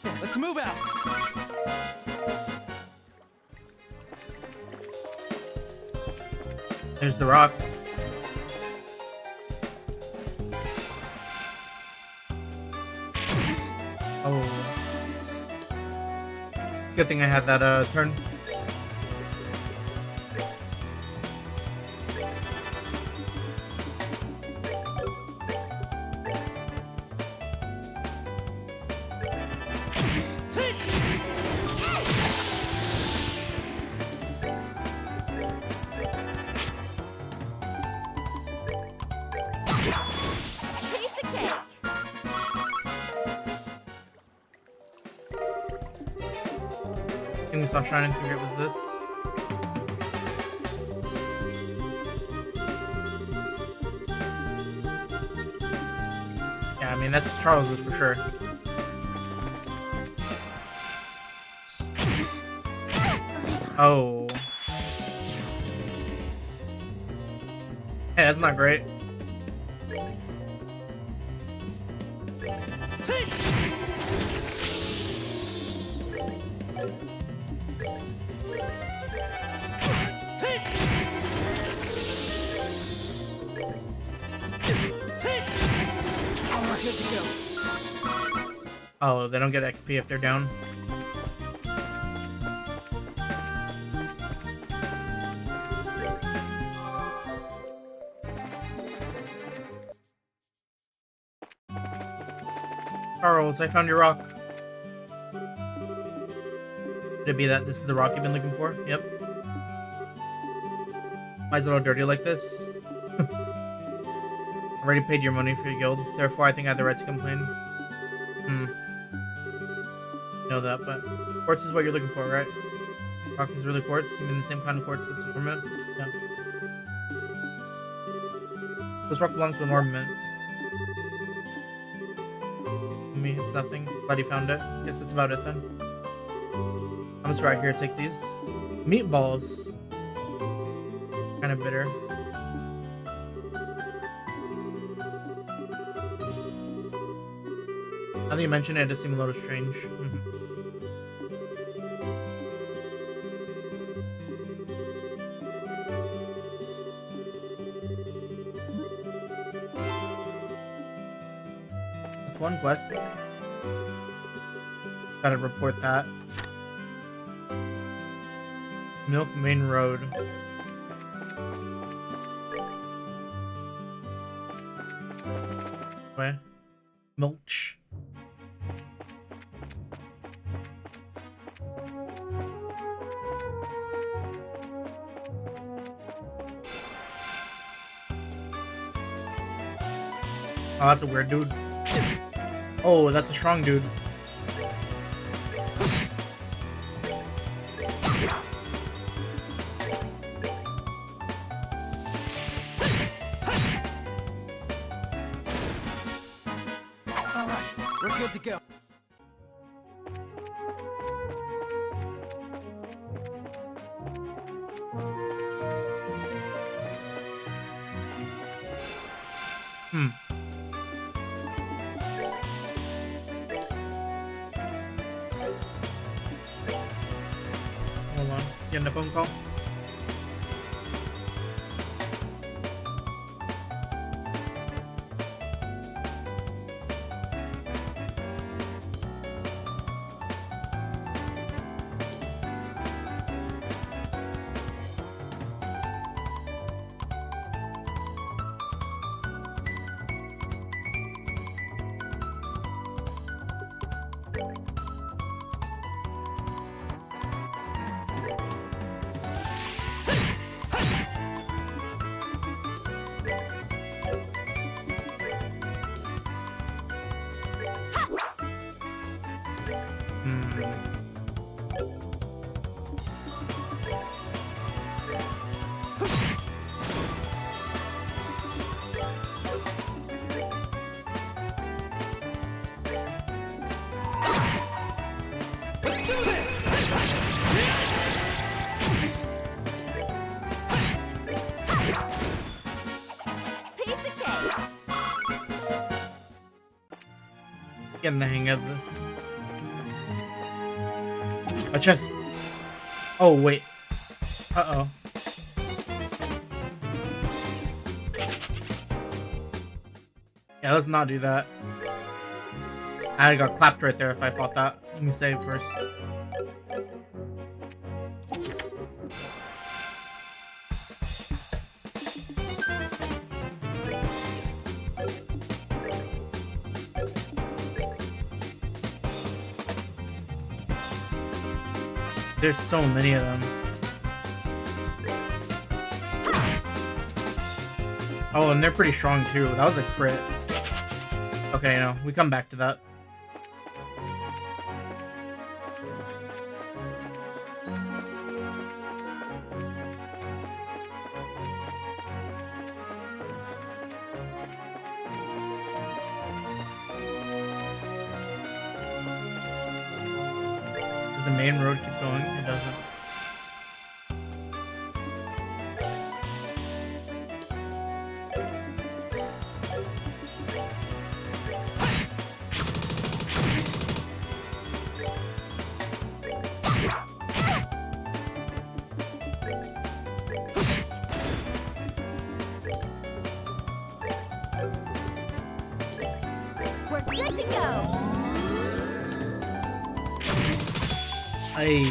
Speaker 2: got this. Let's move out.
Speaker 1: There's the rock. Oh. Good thing I had that turn.
Speaker 3: Piece of cake.
Speaker 1: Thing we saw shining through it was this. Yeah, I mean that's Charles's for sure. Oh. Hey, that's not great.
Speaker 2: We're good to go.
Speaker 1: Oh, they don't get XP if they're down. Charles, I found your rock. Could it be that this is the rock you've been looking for? Yep. Why is it all dirty like this? Already paid your money for your guild, therefore I think I have the right to complain. Know that, but quartz is what you're looking for, right? Rock is really quartz? You mean the same kind of quartz that's an ornament? Yeah. This rock belongs to an ornament. To me, it's nothing. Glad you found it. Guess that's about it then. I'm just right here, take these. Meatballs. Kind of bitter. Now that you mention it, it does seem a little strange. That's one quest. Gotta report that. Milk Main Road. Where? Mulch. Oh, that's a weird dude. Oh, that's a strong dude.
Speaker 2: All right, we're good to go.
Speaker 1: Hold on. Getting a phone call.
Speaker 3: Piece of cake.
Speaker 1: Getting the hang of this. A chest. Oh, wait. Uh-oh. Yeah, let's not do that. I got clapped right there if I fought that. Let me save first. There's so many of them. Oh, and they're pretty strong too. That was a crit. Okay, no, we come back to that. Does the main road keep going? It doesn't.
Speaker 3: We're good to go.
Speaker 1: Ay.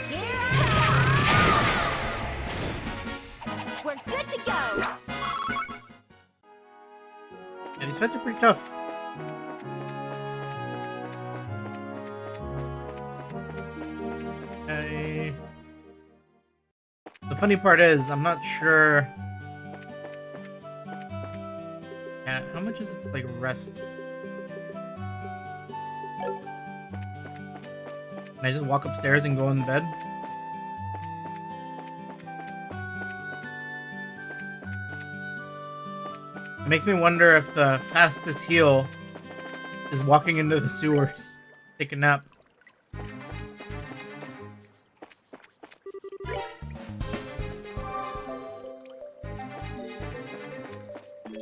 Speaker 3: Here I come. We're good to go.
Speaker 1: Yeah, these fights are pretty tough. Okay. The funny part is, I'm not sure. Yeah, how much is it to like rest? Can I just walk upstairs and go in bed? It makes me wonder if the fastest heal is walking into the sewers, take a nap.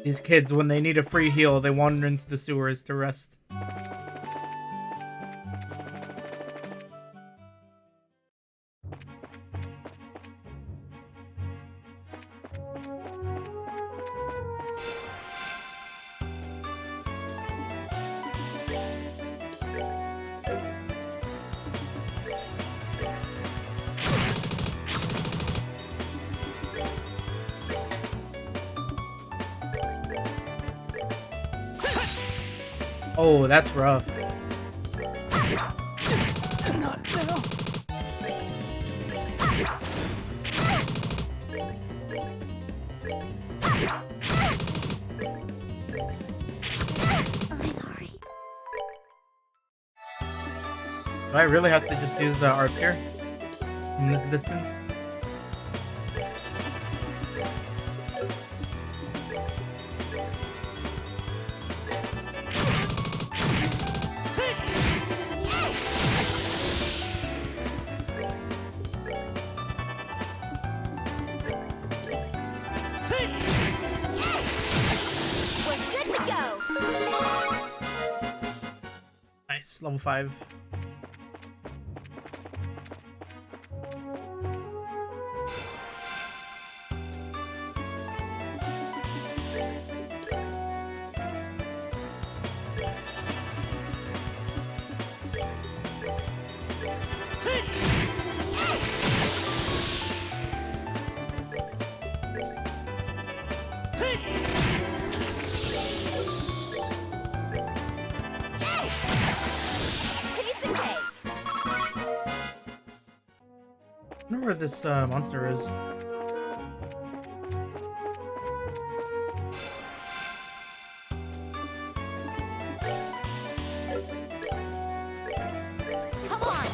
Speaker 1: These kids, when they need a free heal, they wander into the sewers to rest. Oh, that's rough.
Speaker 2: Not now.
Speaker 3: I'm sorry.
Speaker 1: Do I really have to just use the arts here? From this distance?
Speaker 3: We're good to go.
Speaker 1: Nice, level 5.
Speaker 3: Piece of cake.
Speaker 1: I wonder where this monster is.
Speaker 3: Come on.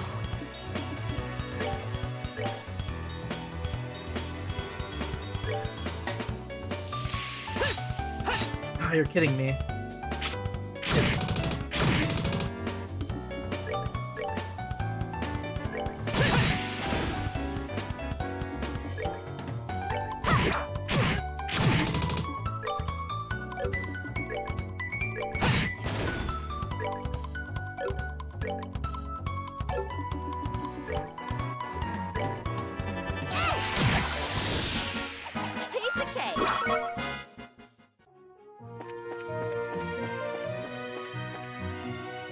Speaker 1: Ah, you're kidding me.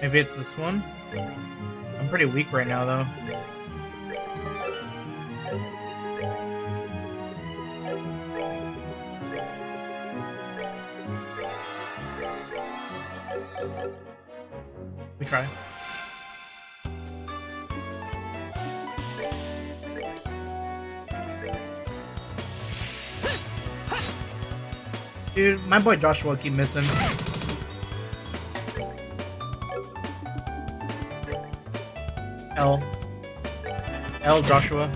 Speaker 1: Maybe it's this one? I'm pretty weak right now, though. We try. Dude, my boy Joshua keep missing. L Joshua.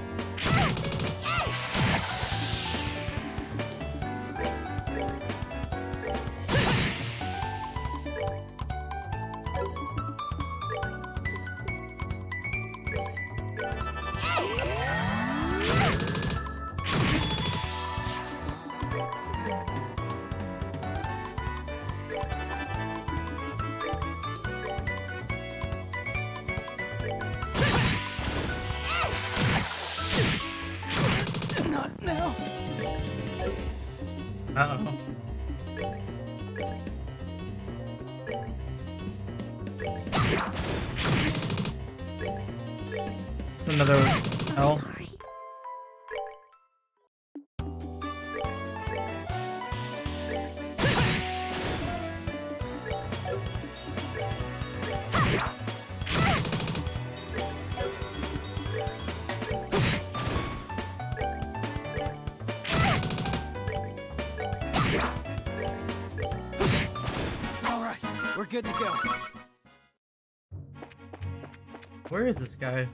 Speaker 2: Not now.
Speaker 1: Uh-oh. It's another L.
Speaker 3: Sorry.
Speaker 2: All right, we're good to go.
Speaker 1: Where is this guy?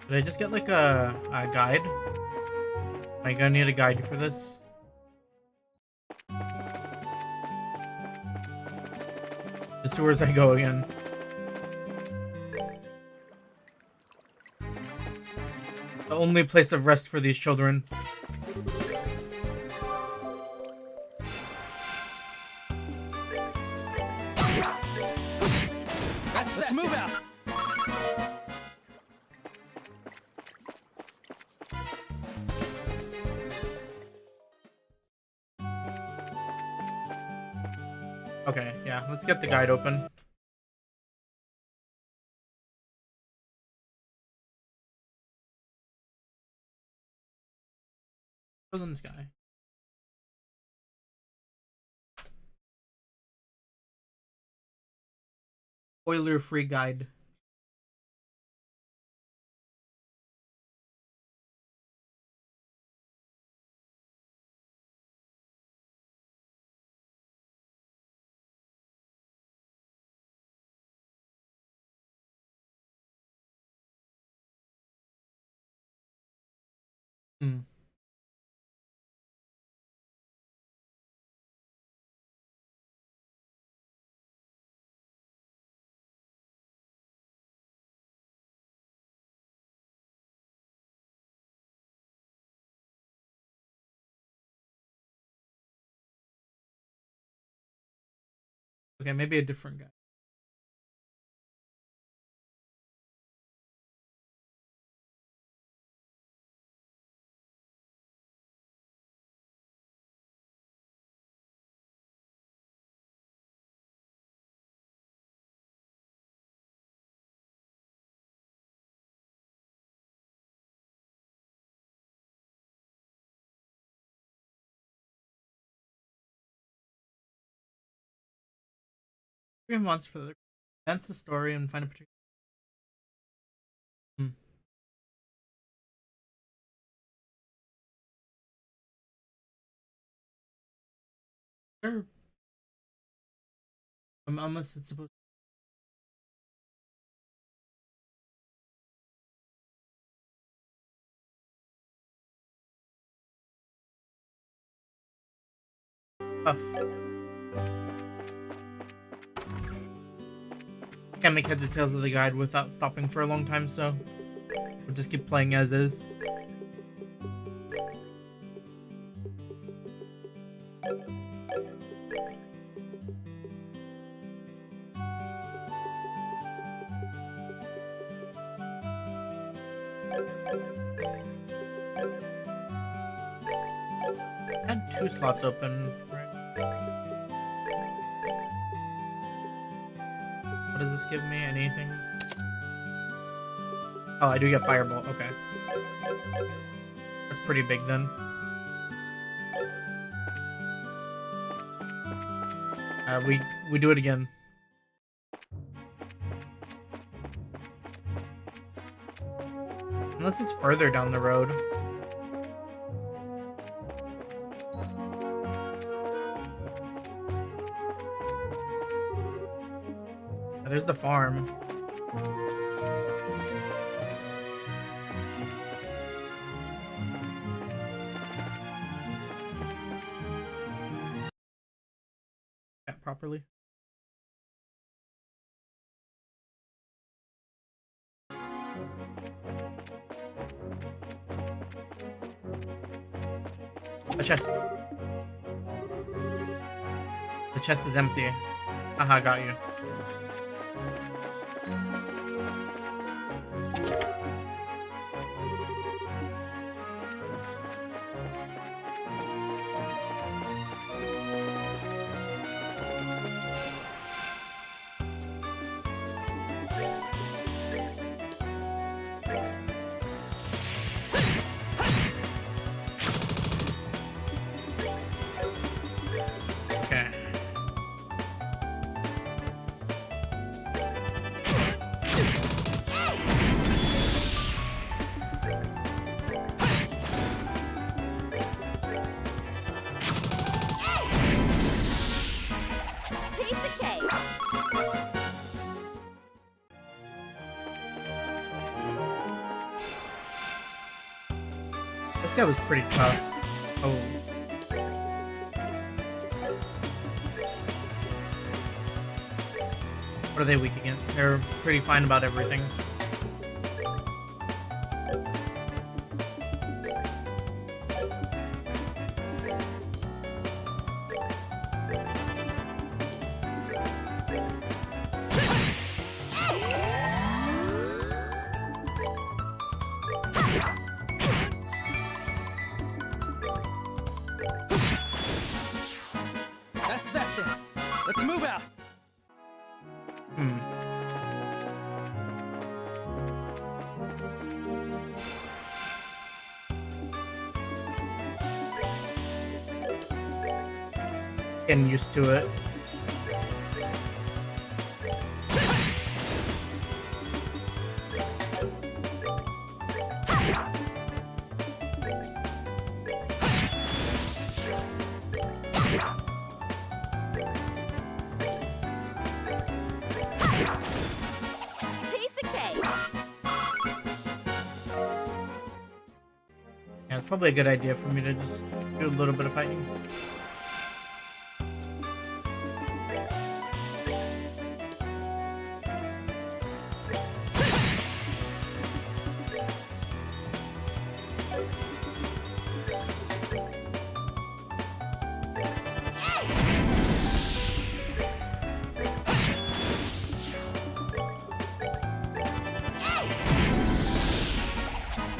Speaker 1: Did I just get like a guide? Am I gonna need a guide for this? The sewers I go again. The only place of rest for these children.
Speaker 2: Let's move out.
Speaker 1: Okay, yeah, let's get the guide open. Who's in this guy? Spoiler free guide. Hmm. Okay, maybe a different guy. Three months for the advance the story and find a particular. Hmm. Sure. Unless it's supposed. Tough. Can't make heads or tails of the guide without stopping for a long time, so we'll just keep playing as is. Had 2 slots open. Right? What does this give me? Anything? Oh, I do get Fireball. Okay. That's pretty big then. We do it again. Unless it's further down the road. There's the farm. Yeah, properly. A chest. The chest is empty. Haha, got you. Okay.
Speaker 3: Piece of cake.
Speaker 1: This guy was pretty tough. Oh. What are they weak against? They're pretty fine about everything.
Speaker 2: That's that then. Let's move out.
Speaker 1: Hmm. Getting used to it.
Speaker 3: Piece of cake.
Speaker 1: Yeah, it's probably a good idea for me to just do a little bit of fighting.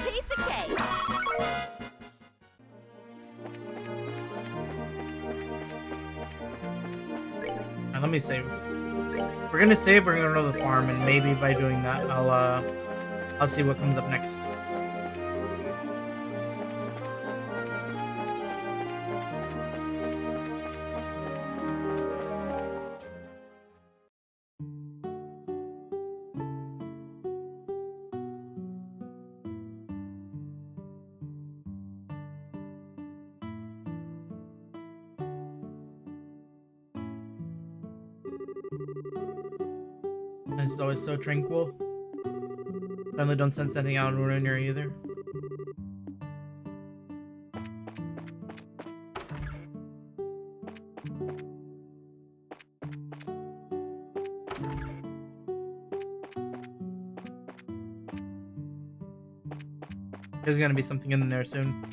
Speaker 3: Piece of cake.
Speaker 1: Now, let me save. We're gonna save. We're gonna go to the farm, and maybe by doing that, I'll see what comes up next. This is always so tranquil. Finally, don't sense anything out in Ruin here either. There's gonna be something in there soon.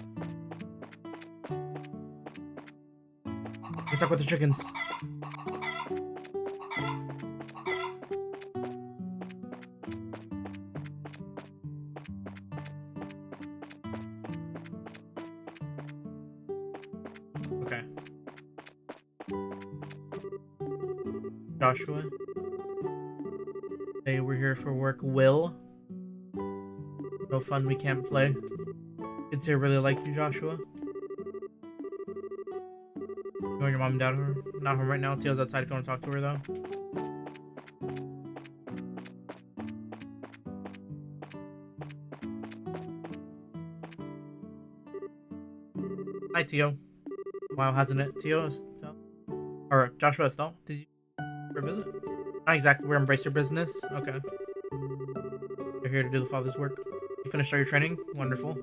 Speaker 1: Let's talk with the chickens. Okay. Joshua. Hey, we're here for work, Will. No fun, we can't play. Kids here really like you, Joshua. You and your mom and dad are not home right now. Teal's outside if you want to talk to her, though. Hi, Tio. Wow, hasn't it? Tio? Or Joshua Estelle? Did you for a visit? Not exactly. We're embrace your business. Okay. You're here to do the father's work. You finished all your training? Wonderful.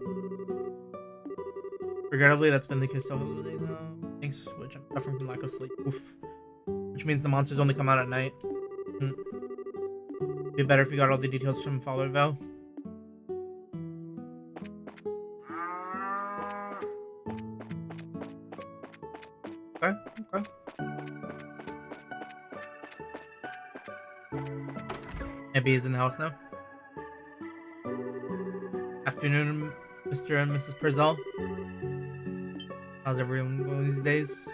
Speaker 1: Regrettably, that's been the case all day now. Thanks, which I'm suffering from lack of sleep. Oof. Which means the monsters only come out at night. Be better if you got all the details from Father, though. Okay, okay. Abby is in the house now. Afternoon, Mr. and Mrs. Purcell. How's everyone going these days?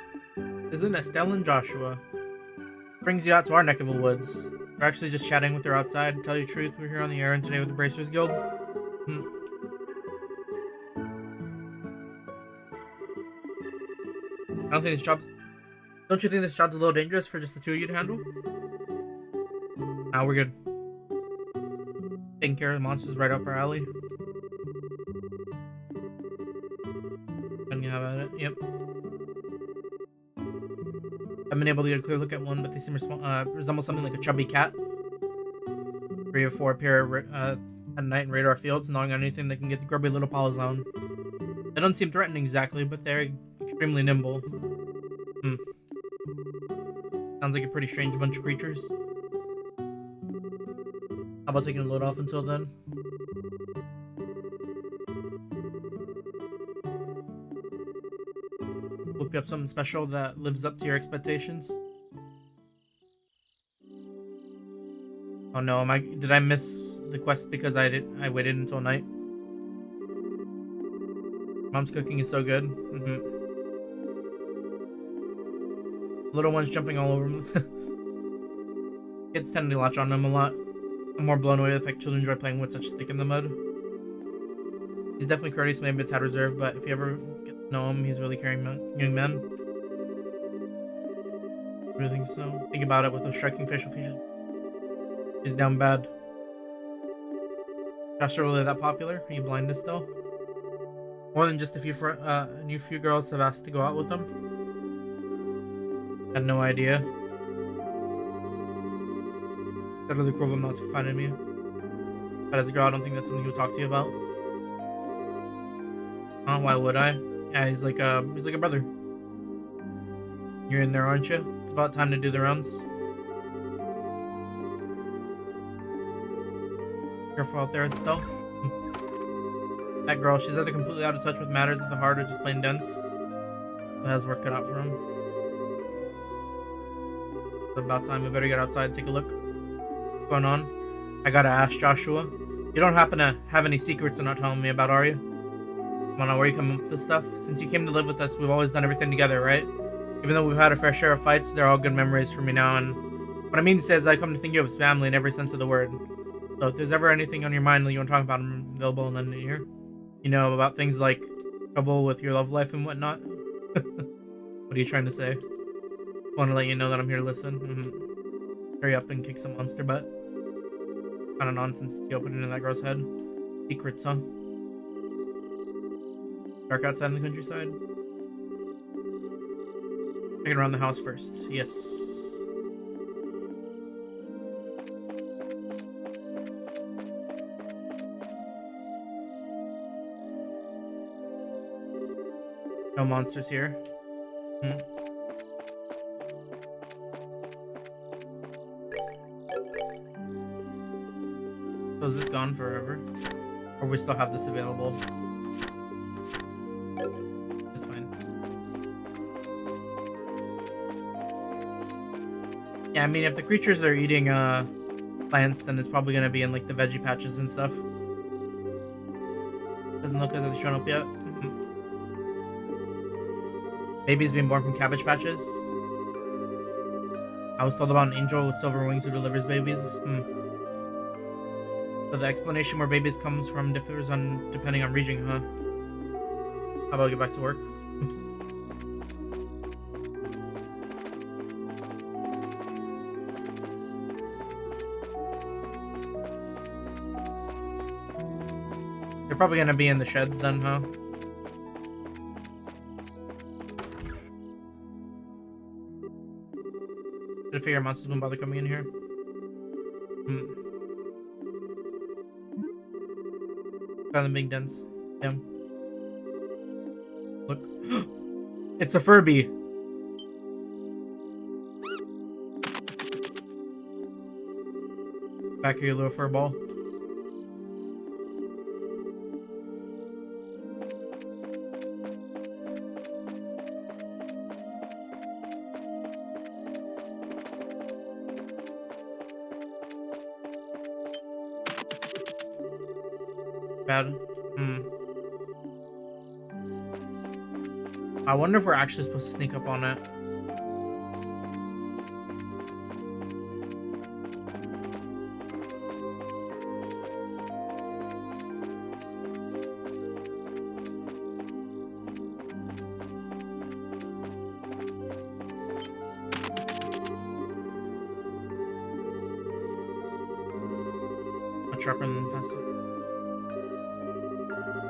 Speaker 1: Isn't Estelle and Joshua? Brings you out to our neck of the woods. We're actually just chatting with her outside. To tell you the truth, we're here on the errand today with the Bracers Guild. I don't think this job's... Don't you think this job's a little dangerous for just the two of you to handle? Nah, we're good. Taking care of the monsters right up our alley. Can you have at it? Yep. I've been able to get a clear look at one, but they seem resemble something like a chubby cat. 3 or 4 appear at night in radar fields, gnawing on anything that can get the grubby little paws on. They don't seem threatening exactly, but they're extremely nimble. Sounds like a pretty strange bunch of creatures. How about taking a load off until then? Whip you up something special that lives up to your expectations. Oh no, did I miss the quest because I waited until night? Mom's cooking is so good. Little ones jumping all over them. Kids tend to latch on them a lot. I'm more blown away with the fact children enjoy playing with such a stick in the mud. He's definitely courteous, maybe a tad reserved, but if you ever get to know him, he's a really caring young man. I really think so. Think about it, with those striking facial features. He's down bad. Josh, are really that popular? Are you blind still? More than just a few girls have asked to go out with him. Had no idea. That really cruel of him not to confide in me. But as a girl, I don't think that's something he would talk to you about. Why would I? Yeah, he's like a brother. You're in there, aren't you? It's about time to do the rounds. Careful out there, Estelle. That girl, she's either completely out of touch with matters of the heart or just plain dense. But has work cut out for him. It's about time. We better get outside and take a look. What's going on? I gotta ask, Joshua. You don't happen to have any secrets you're not telling me about, are you? I don't know where you come up with this stuff. Since you came to live with us, we've always done everything together, right? Even though we've had a fair share of fights, they're all good memories for me now, and what I mean to say is I come to think of you as family in every sense of the word. So if there's ever anything on your mind that you want to talk about, I'm available and lend an ear. You know, about things like trouble with your love life and whatnot. What are you trying to say? Want to let you know that I'm here to listen. Hurry up and kick some monster butt. Kind of nonsense you put into that girl's head. Secrets, huh? Dark outside in the countryside. Take it around the house first. Yes. No monsters here. So is this gone forever? Or we still have this available? That's fine. Yeah, I mean, if the creatures are eating plants, then it's probably gonna be in like the veggie patches and stuff. Doesn't look as if they've shown up yet. Babies being born from cabbage patches. I was told about an angel with silver wings who delivers babies. So the explanation where babies comes from differs on depending on region, huh? How about I get back to work? They're probably gonna be in the sheds then, huh? Should I figure monsters won't bother coming in here? Found them being dense. Damn. Look. It's a Furby. Back here, you little furball. Bad. I wonder if we're actually supposed to sneak up on it. Much sharper than faster.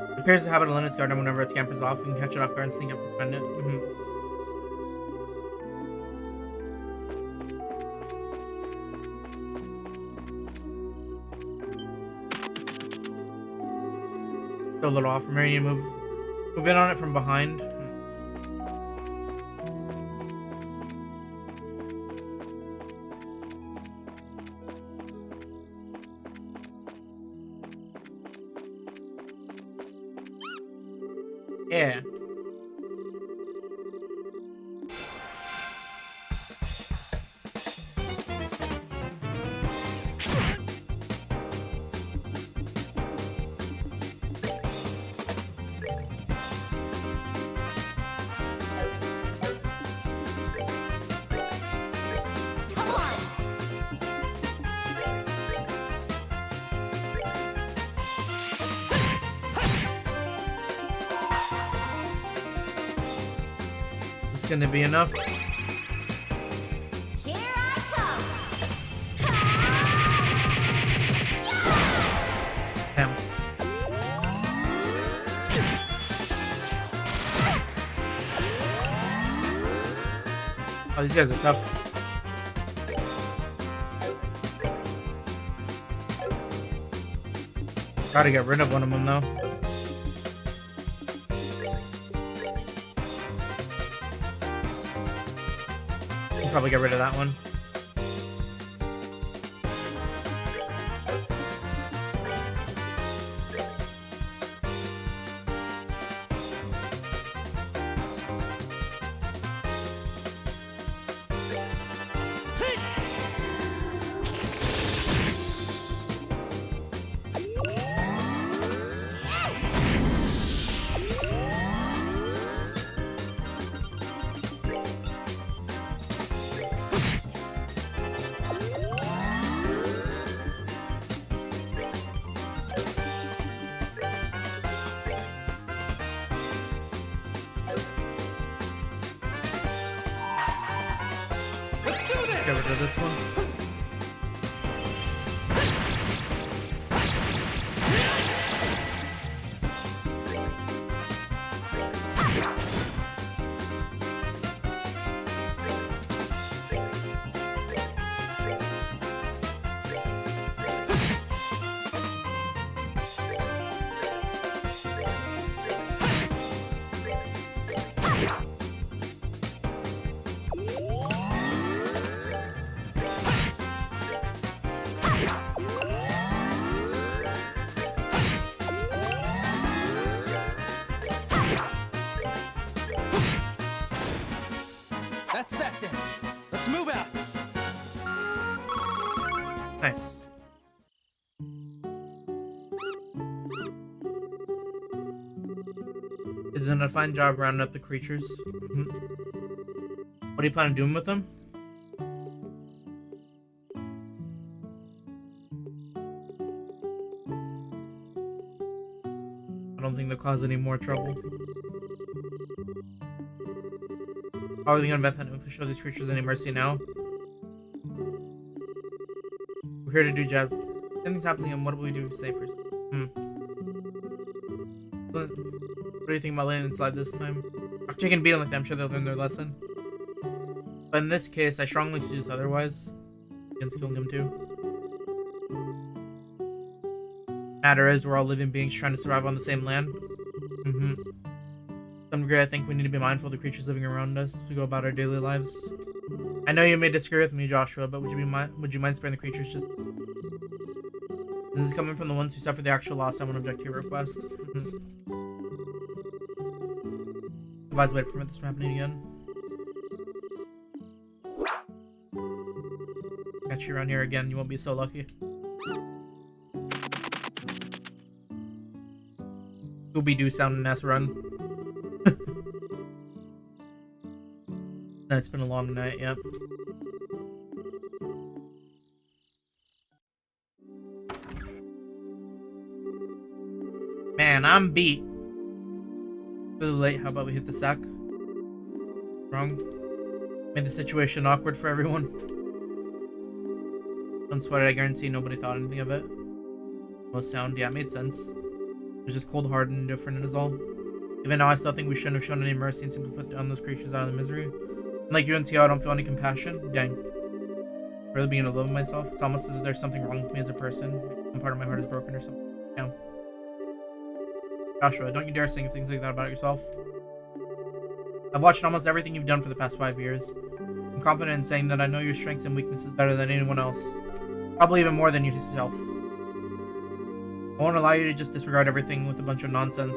Speaker 1: It appears to habit of limits guard, and whenever it scampers off, you can catch it off guard and sneak up and find it. Still a little off from here. You need to move in on it from behind. Yeah.
Speaker 3: Come on.
Speaker 1: Is this gonna be enough?
Speaker 3: Here I come.
Speaker 1: Damn. Oh, these guys are tough. Gotta get rid of one of them though. We'll probably get rid of that one.
Speaker 2: Let's do this!
Speaker 1: Get rid of this one.
Speaker 2: That's that then. Let's move out.
Speaker 1: Nice. Isn't it a fine job rounding up the creatures? What do you plan on doing with them? don't think they'll cause any more trouble. How are they gonna bet if we show these creatures any mercy now? We're here to do job. Something's happening, and what do we do to save first? What do you think about laying inside this time? After taking a beating like that, I'm sure they'll learn their lesson. But in this case, I strongly suggest otherwise. Against killing them too. Matter is, we're all living beings trying to survive on the same land. To some degree, I think we need to be mindful of the creatures living around us as we go about our daily lives. I know you may disagree with me, Joshua, but would you mind sparing the creatures just... This is coming from the ones who suffered the actual loss. I won't object to your request. Advise way to prevent this from happening again. Catch you around here again, you won't be so lucky. Scooby-Doo sound and ass run. It's been a long night, yep. Man, I'm beat. Really late, how about we hit the sack? Wrong. Made the situation awkward for everyone. Don't sweat it, I guarantee nobody thought anything of it. No sound, yeah, it made sense. It was just cold, hard, and indifferent is all. Even now, I still think we shouldn't have shown any mercy and simply put down those creatures out of the misery. And like you and Tio, I don't feel any compassion. Dang. I'm really beginning to love myself. It's almost as if there's something wrong with me as a person. Some part of my heart is broken or something. Damn. Joshua, don't you dare saying things like that about yourself. I've watched almost everything you've done for the past 5 years. I'm confident in saying that I know your strengths and weaknesses better than anyone else. Probably even more than yourself. I won't allow you to just disregard everything with a bunch of nonsense.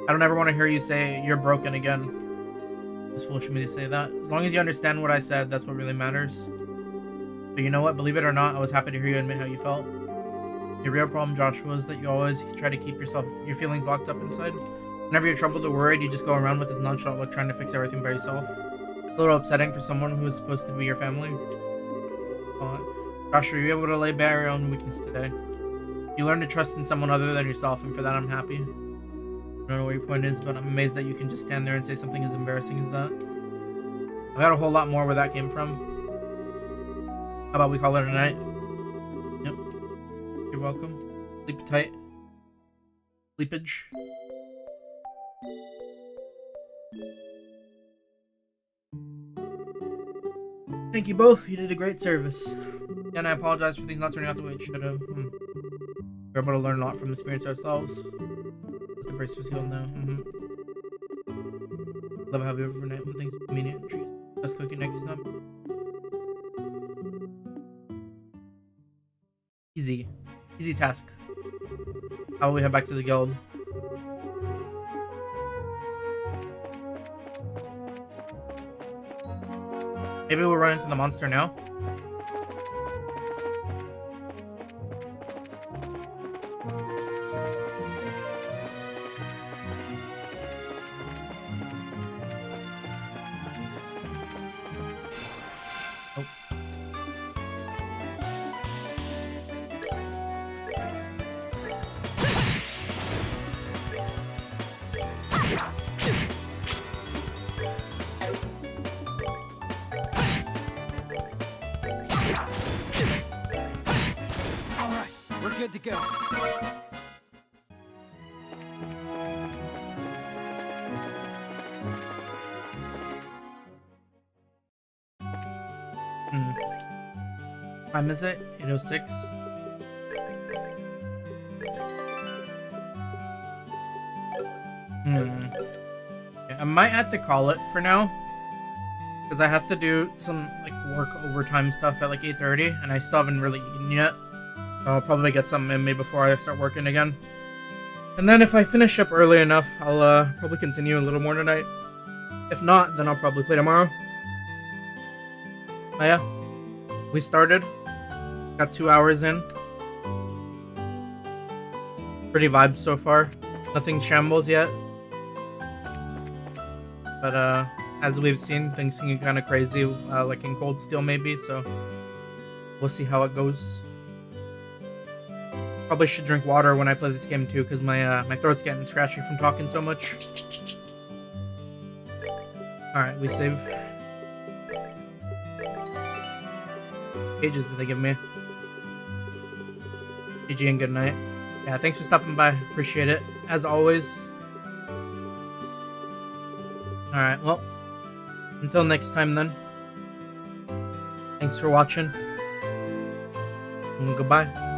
Speaker 1: I don't ever want to hear you say you're broken again. It's foolish of me to say that. As long as you understand what I said, that's what really matters. But you know what? Believe it or not, I was happy to hear you admit how you felt. Your real problem, Joshua, is that you always try to keep your feelings locked up inside. Whenever you're troubled or worried, you just go around with this nonchalant look trying to fix everything by yourself. It's a little upsetting for someone who is supposed to be your family. Joshua, you're able to lay bare your own weakness today. You learn to trust in someone other than yourself, and for that I'm happy. I don't know what your point is, but I'm amazed that you can just stand there and say something as embarrassing as that. I've got a whole lot more where that came from. How about we call it a night? Yep. You're welcome. Sleep tight. Sleepage. Thank you both. You did a great service. And I apologize for things not turning out the way it should have. We're able to learn a lot from the experience ourselves. The brace was healed now. Love how we overnight when things are convenient. Trees. Let's cook it next time. Easy. Easy task. How will we head back to the guild? Maybe we'll run into the monster now.
Speaker 2: Good to go. Time is it? 8:06.
Speaker 1: Yeah, I might have to call it for now, because I have to do some like work overtime stuff at like 8:30, and I still haven't really eaten yet. I'll probably get something in me before I start working again. And then if I finish up early enough, I'll probably continue a little more tonight. If not, then I'll probably play tomorrow. Oh yeah, we started. Got 2 hours in. Pretty vibes so far. Nothing shambles yet. But as we've seen, things can get kind of crazy, like in Cold Steel maybe, so we'll see how it goes. Probably should drink water when I play this game too, because my throat's getting scratchy from talking so much. Alright, we save. Pages that they give me. GG and good night. Yeah, thanks for stopping by. Appreciate it. As always. Alright, well. Until next time then. Thanks for watching. And goodbye.